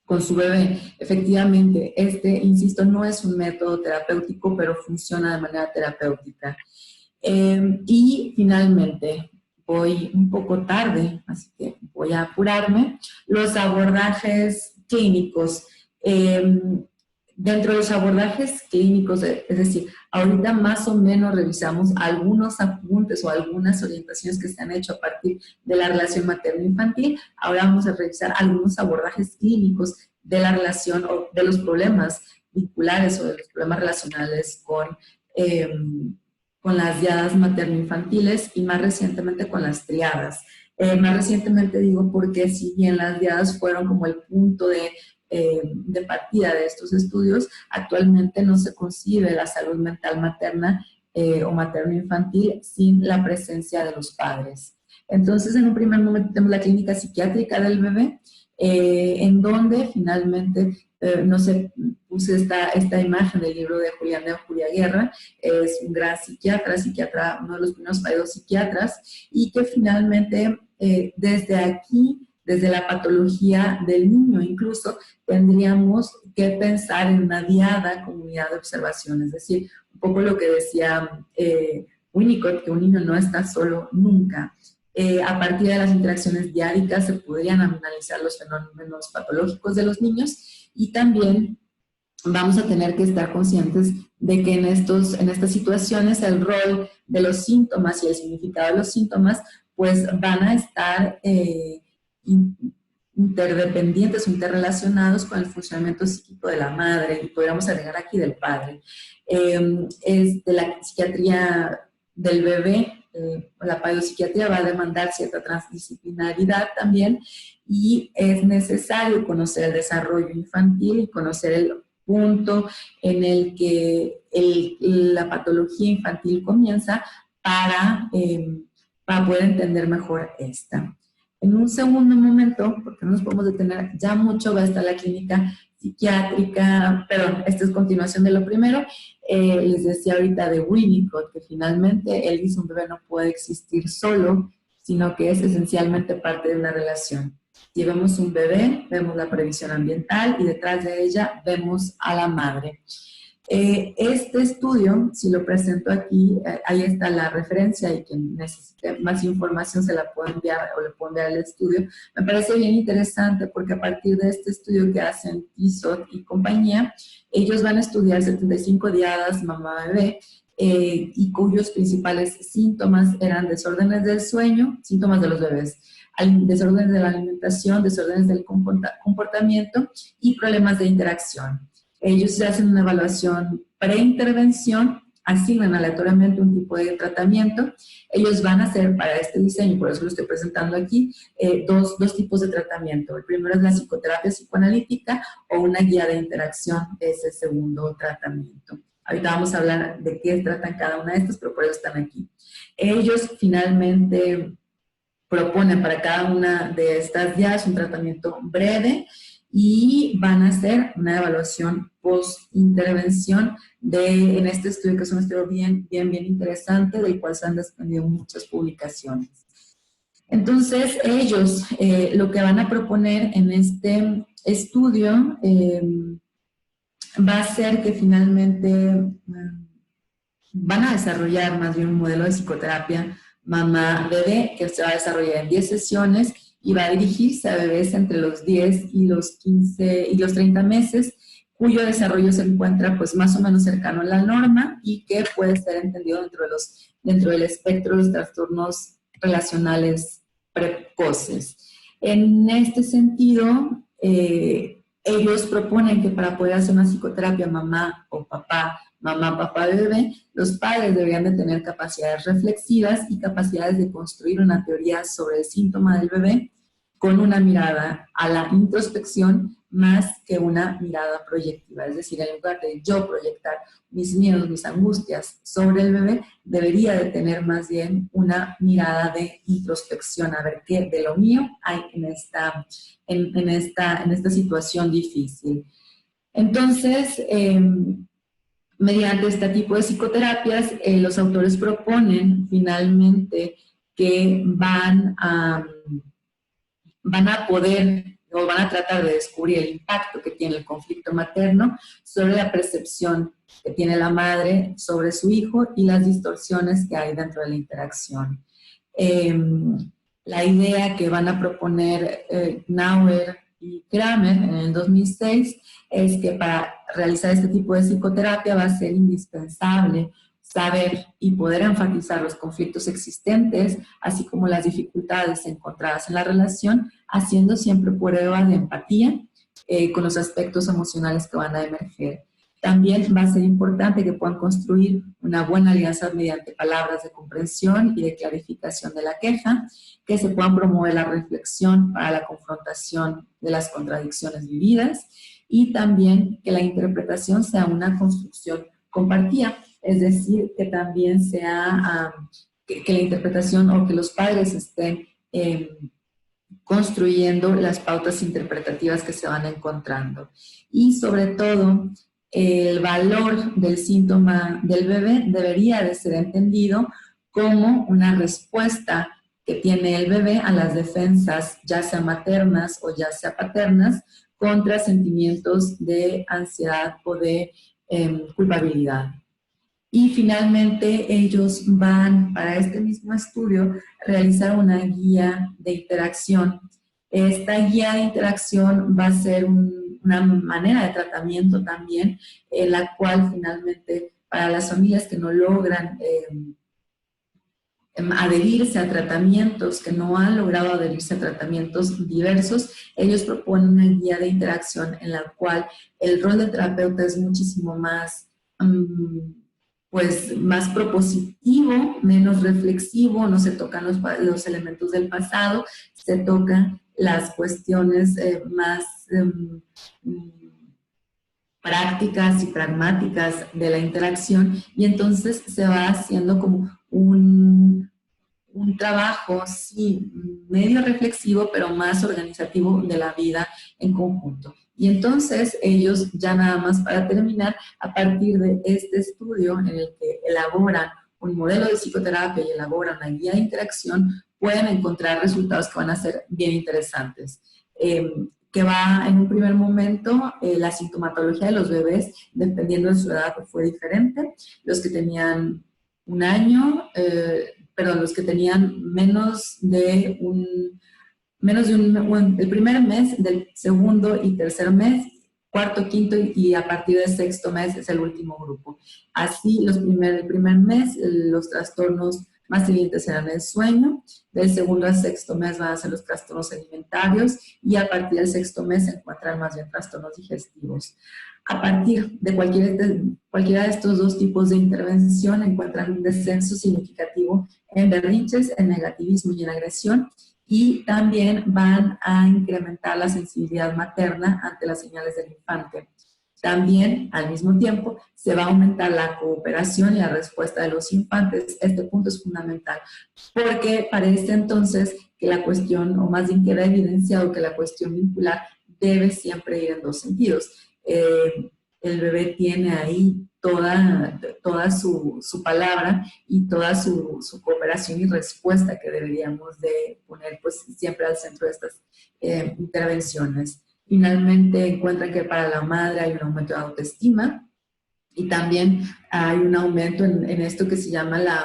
con su bebé. Efectivamente, insisto, no es un método terapéutico, pero funciona de manera terapéutica. Y finalmente, voy un poco tarde, así que voy a apurarme. Los abordajes clínicos. Dentro de los abordajes clínicos, es decir, ahorita más o menos revisamos algunos apuntes o algunas orientaciones que se han hecho a partir de la relación materno-infantil. Ahora vamos a revisar algunos abordajes clínicos de la relación o de los problemas vinculares o de los problemas relacionales con las diadas materno-infantiles y más recientemente con las triadas. Más recientemente digo porque si bien las diadas fueron como el punto de partida de estos estudios, actualmente no se concibe la salud mental materna o materno-infantil sin la presencia de los padres. Entonces, en un primer momento tenemos la clínica psiquiátrica del bebé, en donde finalmente, no sé, puse esta imagen del libro de Julián de Julia Guerra, es un gran psiquiatra, uno de los primeros psiquiatras, y que finalmente desde aquí, desde la patología del niño incluso, tendríamos que pensar en una diada comunidad de observación, es decir, un poco lo que decía Winnicott, que un niño no está solo nunca. A partir de las interacciones diáricas se podrían analizar los fenómenos patológicos de los niños y también vamos a tener que estar conscientes de que en estas situaciones el rol de los síntomas y el significado de los síntomas pues van a estar interdependientes o interrelacionados con el funcionamiento psíquico de la madre y podríamos agregar aquí del padre. Es de la psiquiatría del bebé, la psiquiatría va a demandar cierta transdisciplinaridad también y es necesario conocer el desarrollo infantil y conocer el punto en el que la patología infantil comienza para poder entender mejor esta. En un segundo momento, porque no nos podemos detener ya mucho, va a estar la clínica psiquiátrica, perdón, esta es continuación de lo primero. Les decía ahorita de Winnicott, que finalmente él dice un bebé no puede existir solo, sino que es esencialmente parte de una relación. Si vemos un bebé, vemos la previsión ambiental y detrás de ella vemos a la madre. Este estudio, si lo presento aquí, ahí está la referencia y quien necesite más información se la puede enviar o le puede enviar el estudio. Me parece bien interesante porque a partir de este estudio que hacen Tissot y compañía, ellos van a estudiar 75 diadas mamá-bebé y cuyos principales síntomas eran desórdenes del sueño, síntomas de los bebés, desórdenes de la alimentación, desórdenes del comportamiento y problemas de interacción. Ellos hacen una evaluación preintervención, asignan aleatoriamente un tipo de tratamiento. Ellos van a hacer para este diseño, por eso lo estoy presentando aquí, dos tipos de tratamiento. El primero es la psicoterapia psicoanalítica o una guía de interacción, es el segundo tratamiento. Ahorita vamos a hablar de qué tratan cada una de estas, pero por eso están aquí. Ellos finalmente proponen para cada una de estas guías un tratamiento breve y van a hacer una evaluación post-intervención en este estudio, que es un estudio bien interesante, del cual se han desprendido muchas publicaciones. Entonces, ellos lo que van a proponer en este estudio va a ser que finalmente van a desarrollar más bien un modelo de psicoterapia mamá-bebé que se va a desarrollar en 10 sesiones y va a dirigirse a bebés entre los 10 y los 15 y los 30 meses, cuyo desarrollo se encuentra pues más o menos cercano a la norma y que puede ser entendido dentro del espectro de los trastornos relacionales precoces. En este sentido, ellos proponen que para poder hacer una psicoterapia mamá, papá, bebé, los padres deberían de tener capacidades reflexivas y capacidades de construir una teoría sobre el síntoma del bebé con una mirada a la introspección más que una mirada proyectiva. Es decir, en lugar de yo proyectar mis miedos, mis angustias sobre el bebé, debería de tener más bien una mirada de introspección, a ver qué de lo mío hay en esta situación difícil. Entonces, mediante este tipo de psicoterapias, los autores proponen finalmente que van a poder o van a tratar de descubrir el impacto que tiene el conflicto materno sobre la percepción que tiene la madre sobre su hijo y las distorsiones que hay dentro de la interacción. La idea que van a proponer Knauer y Kramer en el 2006 es que para realizar este tipo de psicoterapia va a ser indispensable saber y poder enfatizar los conflictos existentes, así como las dificultades encontradas en la relación, haciendo siempre prueba de empatía con los aspectos emocionales que van a emerger. También va a ser importante que puedan construir una buena alianza mediante palabras de comprensión y de clarificación de la queja, que se puedan promover la reflexión para la confrontación de las contradicciones vividas y también que la interpretación sea una construcción compartida. Es decir, que también sea, que la interpretación o que los padres estén construyendo las pautas interpretativas que se van encontrando. Y sobre todo, el valor del síntoma del bebé debería de ser entendido como una respuesta que tiene el bebé a las defensas, ya sea maternas o ya sea paternas, contra sentimientos de ansiedad o de culpabilidad. Y finalmente ellos van, para este mismo estudio, realizar una guía de interacción. Esta guía de interacción va a ser una manera de tratamiento también, en la cual finalmente para las familias que no logran adherirse a tratamientos, que no han logrado adherirse a tratamientos diversos, ellos proponen una guía de interacción en la cual el rol del terapeuta es muchísimo más pues más propositivo, menos reflexivo, no se tocan los elementos del pasado, se tocan las cuestiones más prácticas y pragmáticas de la interacción, y entonces se va haciendo como un trabajo, sí, medio reflexivo, pero más organizativo de la vida en conjunto. Y entonces ellos, ya nada más para terminar, a partir de este estudio en el que elaboran un modelo de psicoterapia y elaboran una guía de interacción, pueden encontrar resultados que van a ser bien interesantes. Que va en un primer momento, la sintomatología de los bebés, dependiendo de su edad, fue diferente. Los que tenían un año, los que tenían el primer mes, del segundo y tercer mes, cuarto, quinto y a partir del sexto mes es el último grupo. Así, el primer mes, los trastornos más siguientes serán el sueño, del segundo al sexto mes van a ser los trastornos alimentarios y a partir del sexto mes se encuentran más bien trastornos digestivos. A partir de cualquiera de estos dos tipos de intervención encuentran un descenso significativo en berrinches, en negativismo y en agresión, y también van a incrementar la sensibilidad materna ante las señales del infante. También, al mismo tiempo, se va a aumentar la cooperación y la respuesta de los infantes. Este punto es fundamental, porque parece entonces que la cuestión, o más bien queda evidenciado que la cuestión vincular debe siempre ir en dos sentidos. El bebé tiene ahí toda su palabra y toda su cooperación y respuesta que deberíamos de poner pues siempre al centro de estas intervenciones. Finalmente encuentran que para la madre hay un aumento de autoestima y también hay un aumento en esto que se llama la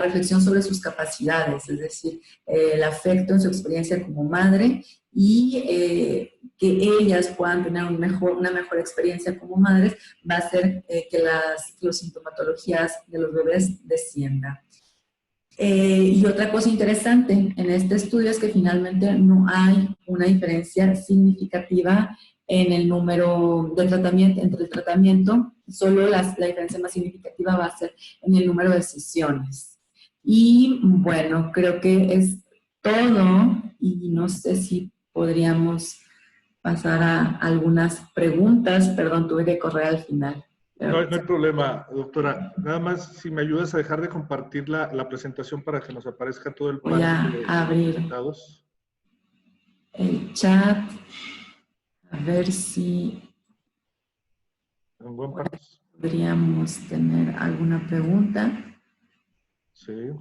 reflexión sobre sus capacidades, es decir, el afecto en su experiencia como madre y que ellas puedan tener una mejor experiencia como madres, va a hacer que las sintomatologías de los bebés desciendan. Y otra cosa interesante en este estudio es que finalmente no hay una diferencia significativa en el número de tratamiento, entre el tratamiento, solo la diferencia más significativa va a ser en el número de sesiones. Y bueno, creo que es todo y no sé si podríamos pasar a algunas preguntas. Perdón, tuve que correr al final. No hay problema, doctora. Nada más si me ayudas a dejar de compartir la presentación para que nos aparezca todo el panel de invitados. El chat. A ver si podríamos tener alguna pregunta. Sí.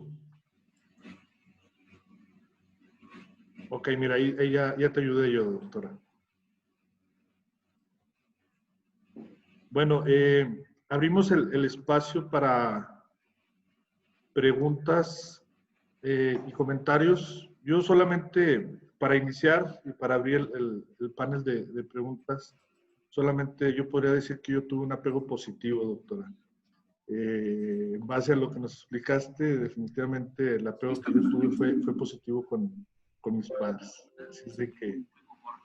Ok, mira, ahí ya te ayudé yo, doctora. Bueno, abrimos el espacio para preguntas y comentarios. Yo solamente, para iniciar y para abrir el panel de preguntas, solamente yo podría decir que yo tuve un apego positivo, doctora. En base a lo que nos explicaste, definitivamente el apego que yo tuve fue positivo con mis padres. Así es de que,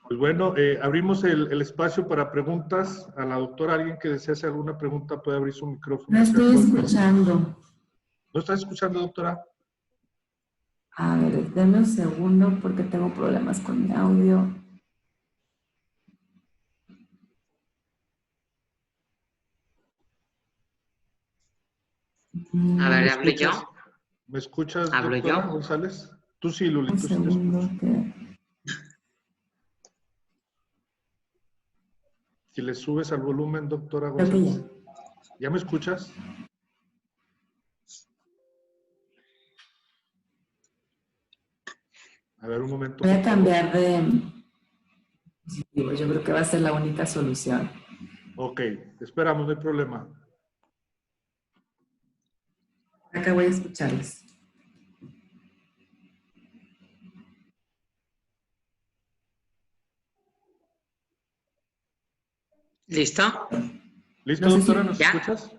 pues bueno, abrimos el espacio para preguntas. A la doctora, alguien que desee hacer alguna pregunta puede abrir su micrófono. No estoy escuchando. ¿No estás escuchando, doctora? A ver, denme un segundo porque tengo problemas con mi audio. A ver, ¿Me ¿hablo yo? escuchas? ¿Me escuchas, ¿Hablo doctora yo? González? Tú sí, Luli, Un tú sí te segundo. escucho. Si le subes al volumen, doctora Creo que ya. González. ¿Ya me escuchas? A ver, un momento, Voy por a favor. cambiar de dispositivo. Yo creo que va a ser la única solución. Ok, esperamos, no hay problema. Acá voy a escucharles. ¿Listo? ¿Listo, No sé doctora? si... ¿Nos ¿Ya? escuchas?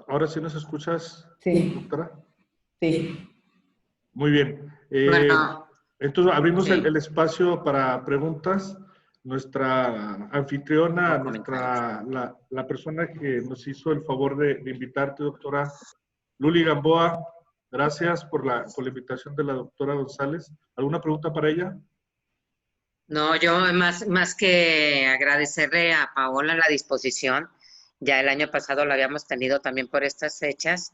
¿Ahora sí nos escuchas, Sí, doctora? sí. Muy bien. Bueno, Entonces, abrimos sí, el espacio para preguntas. Nuestra anfitriona, o comentarios. la persona que nos hizo el favor de invitarte, doctora Luli Gamboa, gracias por la invitación de la doctora González. ¿Alguna pregunta para ella? No, yo más que agradecerle a Paola la disposición, ya el año pasado lo habíamos tenido también por estas fechas,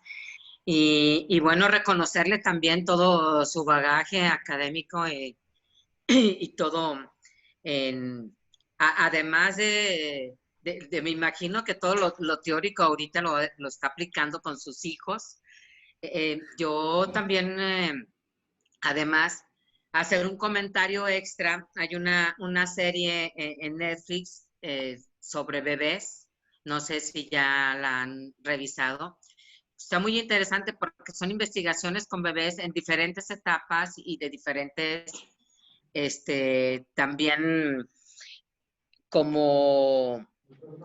y bueno, reconocerle también todo su bagaje académico y todo, en, además me imagino que todo lo teórico ahorita lo está aplicando con sus hijos. Yo también, además, hacer un comentario extra. Hay una serie en Netflix sobre bebés. No sé si ya la han revisado. Está muy interesante porque son investigaciones con bebés en diferentes etapas y de diferentes, también como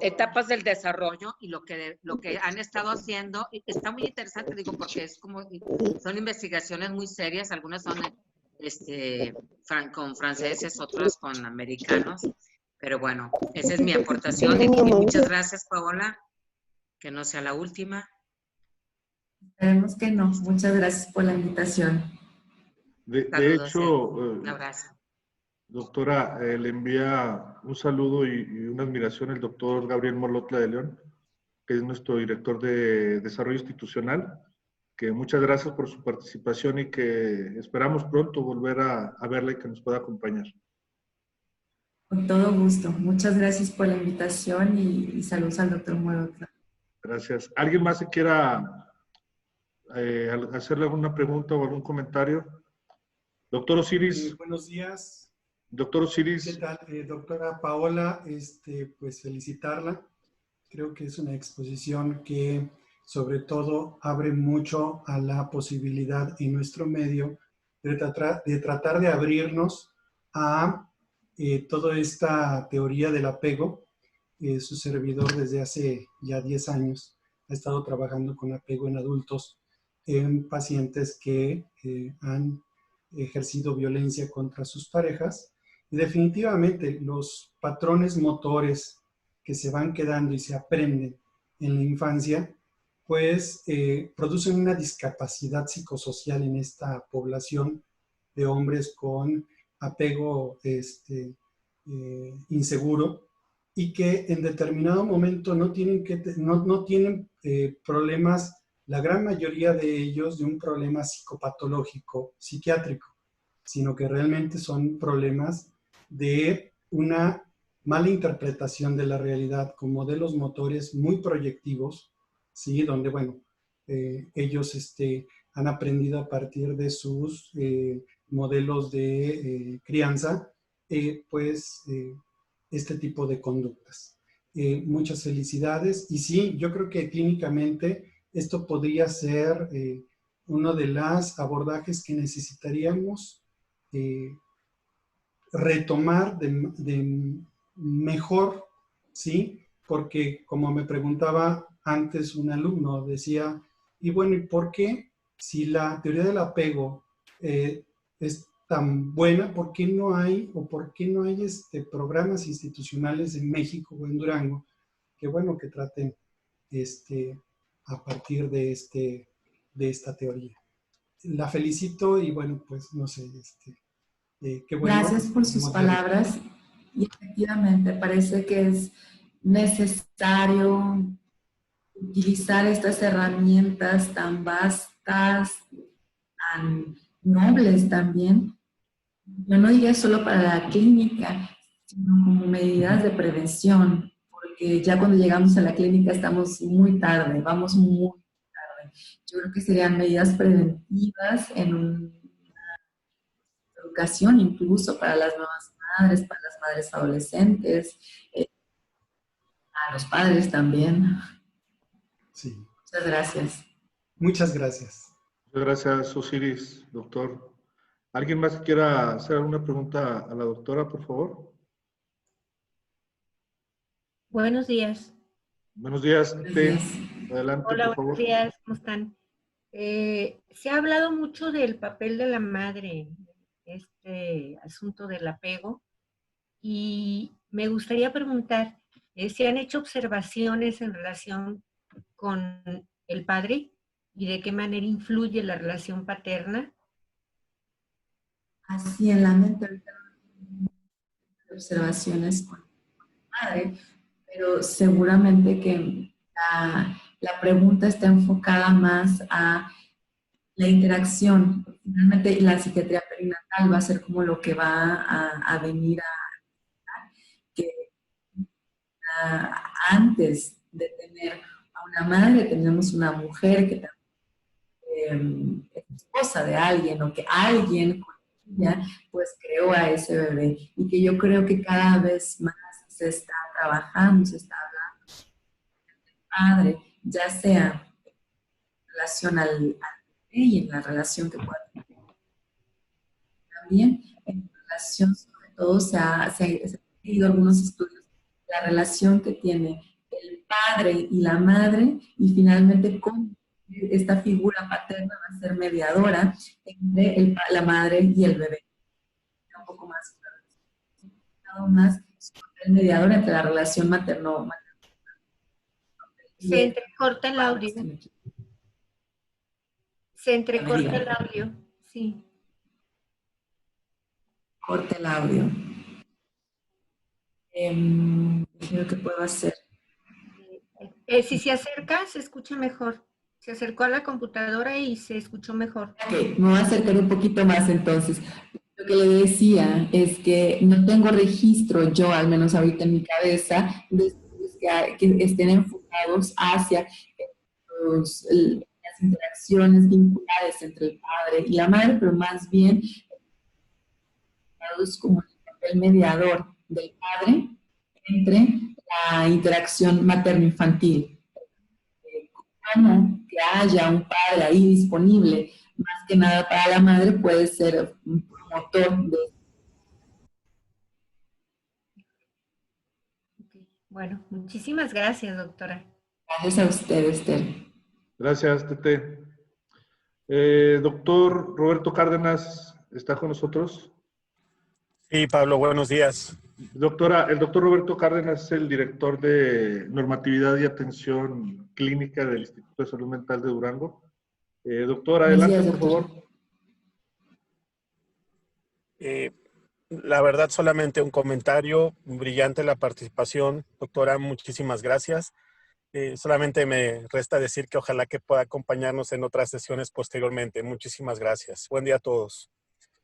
etapas del desarrollo y lo que han estado haciendo. Está muy interesante, digo, porque es como, son investigaciones muy serias, algunas son con franceses, otras con americanos, pero bueno, esa es mi aportación y muchas gracias, Paola, que no sea la última. Esperemos que no. Muchas gracias por la invitación. De Saludos, hecho, un abrazo. doctora, le envía un saludo y una admiración el doctor Gabriel Molotla de León, que es nuestro director de Desarrollo Institucional, que muchas gracias por su participación y que esperamos pronto volver a verla y que nos pueda acompañar. Con todo gusto. Muchas gracias por la invitación y saludos al doctor Morota. Gracias. ¿Alguien más que quiera hacerle alguna pregunta o algún comentario? Doctor Osiris. Buenos días. Doctor ¿Qué Osiris. tal, doctora Paola? Pues felicitarla. Creo que es una exposición que sobre todo abre mucho a la posibilidad en nuestro medio de tratar de abrirnos a toda esta teoría del apego. Su servidor desde hace ya 10 años ha estado trabajando con apego en adultos, en pacientes que han ejercido violencia contra sus parejas. Y definitivamente los patrones motores que se van quedando y se aprenden en la infancia, pues producen una discapacidad psicosocial en esta población de hombres con apego inseguro y que en determinado momento no tienen problemas, la gran mayoría de ellos, de un problema psicopatológico, psiquiátrico, sino que realmente son problemas de una mala interpretación de la realidad con modelos motores muy proyectivos, ¿sí? Donde, bueno, ellos han aprendido a partir de sus modelos de crianza, pues este tipo de conductas. Muchas felicidades. Y sí, yo creo que clínicamente esto podría ser uno de los abordajes que necesitaríamos retomar de mejor, ¿sí? Porque como me preguntaba antes un alumno, decía, y bueno, ¿y por qué si la teoría del apego es tan buena, por qué no hay programas institucionales en México o en Durango que, bueno, que traten a partir de esta teoría? La felicito y bueno, pues no sé, qué bueno Gracias por sus podemos ver esto. palabras. Y efectivamente parece que es necesario utilizar estas herramientas tan vastas, tan nobles también. Yo no diría solo para la clínica, sino como medidas de prevención, porque ya cuando llegamos a la clínica estamos muy tarde, vamos muy tarde. Yo creo que serían medidas preventivas en una educación incluso para las nuevas madres, para las madres adolescentes, a los padres también. Sí. Muchas gracias. Muchas gracias. Muchas gracias, Osiris, doctor. ¿Alguien más que quiera hacer alguna pregunta a la doctora, por favor? Buenos días. Buenos días, Buenos Tete. días. Adelante, Hola, por favor. buenos días. ¿Cómo están? Se ha hablado mucho del papel de la madre, este asunto del apego, y me gustaría preguntar, ¿se han hecho observaciones en relación con el padre y de qué manera influye la relación paterna? Así en la mente ahorita no tengo observaciones con el padre, pero seguramente que la pregunta está enfocada más a la interacción. Finalmente, la psiquiatría perinatal va a ser como lo que va a venir que antes de tener a una madre, tenemos una mujer que también es esposa de alguien o que alguien con ella pues creó a ese bebé y que yo creo que cada vez más se está trabajando, se está hablando del padre, ya sea en relación al bebé y en la relación que pueda tener también, en relación sobre todo se han leído algunos estudios, la relación que tiene el padre y la madre y finalmente cómo esta figura paterna va a ser mediadora entre la madre y el bebé. Un poco más, el mediador entre la relación materno. Se entrecorta el audio. Se entrecorta el audio, sí. Corta el audio. Creo que puedo hacer. Si se acerca, se escucha mejor. Se acercó a la computadora y se escuchó mejor. Ok, me voy a acercar un poquito más entonces. Lo que le decía es que no tengo registro, yo al menos ahorita en mi cabeza, de estudios que estén enfocados hacia las interacciones vinculares entre el padre y la madre, pero más bien enfocados como el papel mediador del padre entre la interacción materno-infantil. Como que haya un padre ahí disponible, más que nada para la madre, puede ser un promotor de. Bueno, muchísimas gracias, doctora. Gracias a usted, Esther. Gracias, Tete. Doctor Roberto Cárdenas, ¿está con nosotros? Sí, Pablo, buenos días. Doctora, el doctor Roberto Cárdenas es el director de Normatividad y Atención Clínica del Instituto de Salud Mental de Durango. Doctora, adelante, por favor. La verdad, solamente un comentario. Brillante la participación. Doctora, muchísimas gracias. Solamente me resta decir que ojalá que pueda acompañarnos en otras sesiones posteriormente. Muchísimas gracias. Buen día a todos.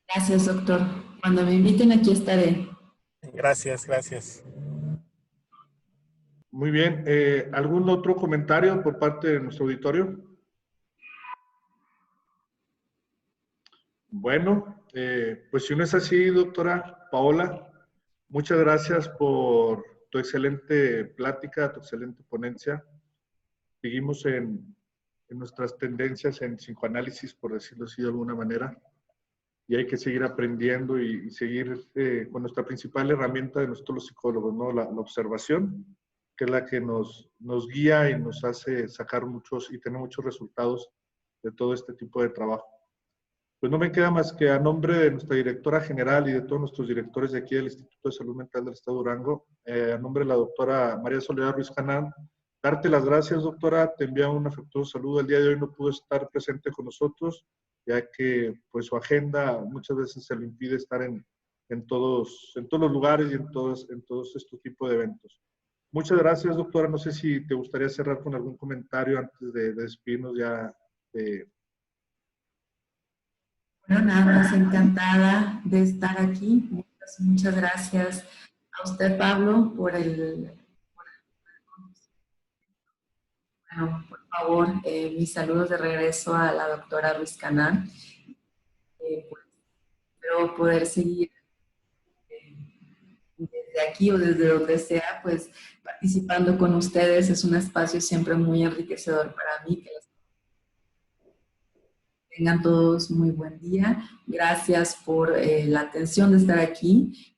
Gracias, doctor. Cuando me inviten, aquí estaré. Gracias, gracias. Muy bien. ¿Algún otro comentario por parte de nuestro auditorio? Bueno, pues si no es así, doctora Paola, muchas gracias por tu excelente plática, tu excelente ponencia. Seguimos en nuestras tendencias en psicoanálisis, por decirlo así de alguna manera, y hay que seguir aprendiendo y seguir con nuestra principal herramienta de nosotros los psicólogos, ¿no? La observación, que es la que nos guía y nos hace sacar muchos y tener muchos resultados de todo este tipo de trabajo. Pues no me queda más que a nombre de nuestra directora general y de todos nuestros directores de aquí del Instituto de Salud Mental del Estado de Durango, a nombre de la doctora María Soledad Ruiz Canán, darte las gracias, doctora, te envío un afectuoso saludo. El día de hoy no pudo estar presente con nosotros, ya que pues su agenda muchas veces se le impide estar en todos los lugares y en todos estos tipos de eventos. Muchas gracias, doctora. No sé si te gustaría cerrar con algún comentario antes de despedirnos ya. Bueno, nada más encantada de estar aquí. Muchas gracias a usted, Pablo, por el... Bueno, por favor, mis saludos de regreso a la doctora Ruiz Canán. Pues, espero poder seguir desde aquí o desde donde sea, pues participando con ustedes. Es un espacio siempre muy enriquecedor para mí. Que tengan todos muy buen día. Gracias por la atención de estar aquí.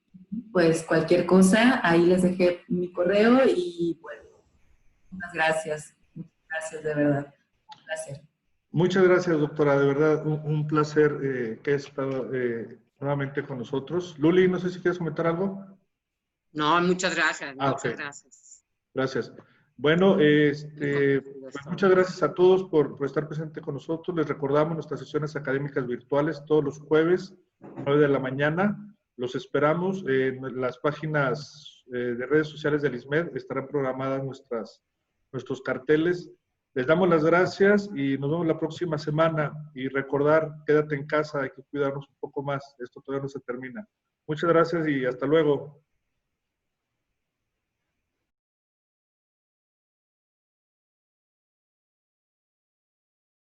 Pues cualquier cosa, ahí les dejé mi correo y bueno, muchas gracias. Muchas gracias de verdad. Un placer. Muchas gracias, doctora. De verdad, un placer que hayas estado nuevamente con nosotros. Luli, no sé si quieres comentar algo. No, muchas gracias. Muchas Okay. gracias. Gracias. Bueno, pues muchas gracias a todos por estar presentes con nosotros. Les recordamos nuestras sesiones académicas virtuales todos los jueves, 9 de la mañana. Los esperamos en las páginas de redes sociales del ISMED. Estarán programadas nuestros carteles. Les damos las gracias y nos vemos la próxima semana. Y recordar, quédate en casa, hay que cuidarnos un poco más. Esto todavía no se termina. Muchas gracias y hasta luego.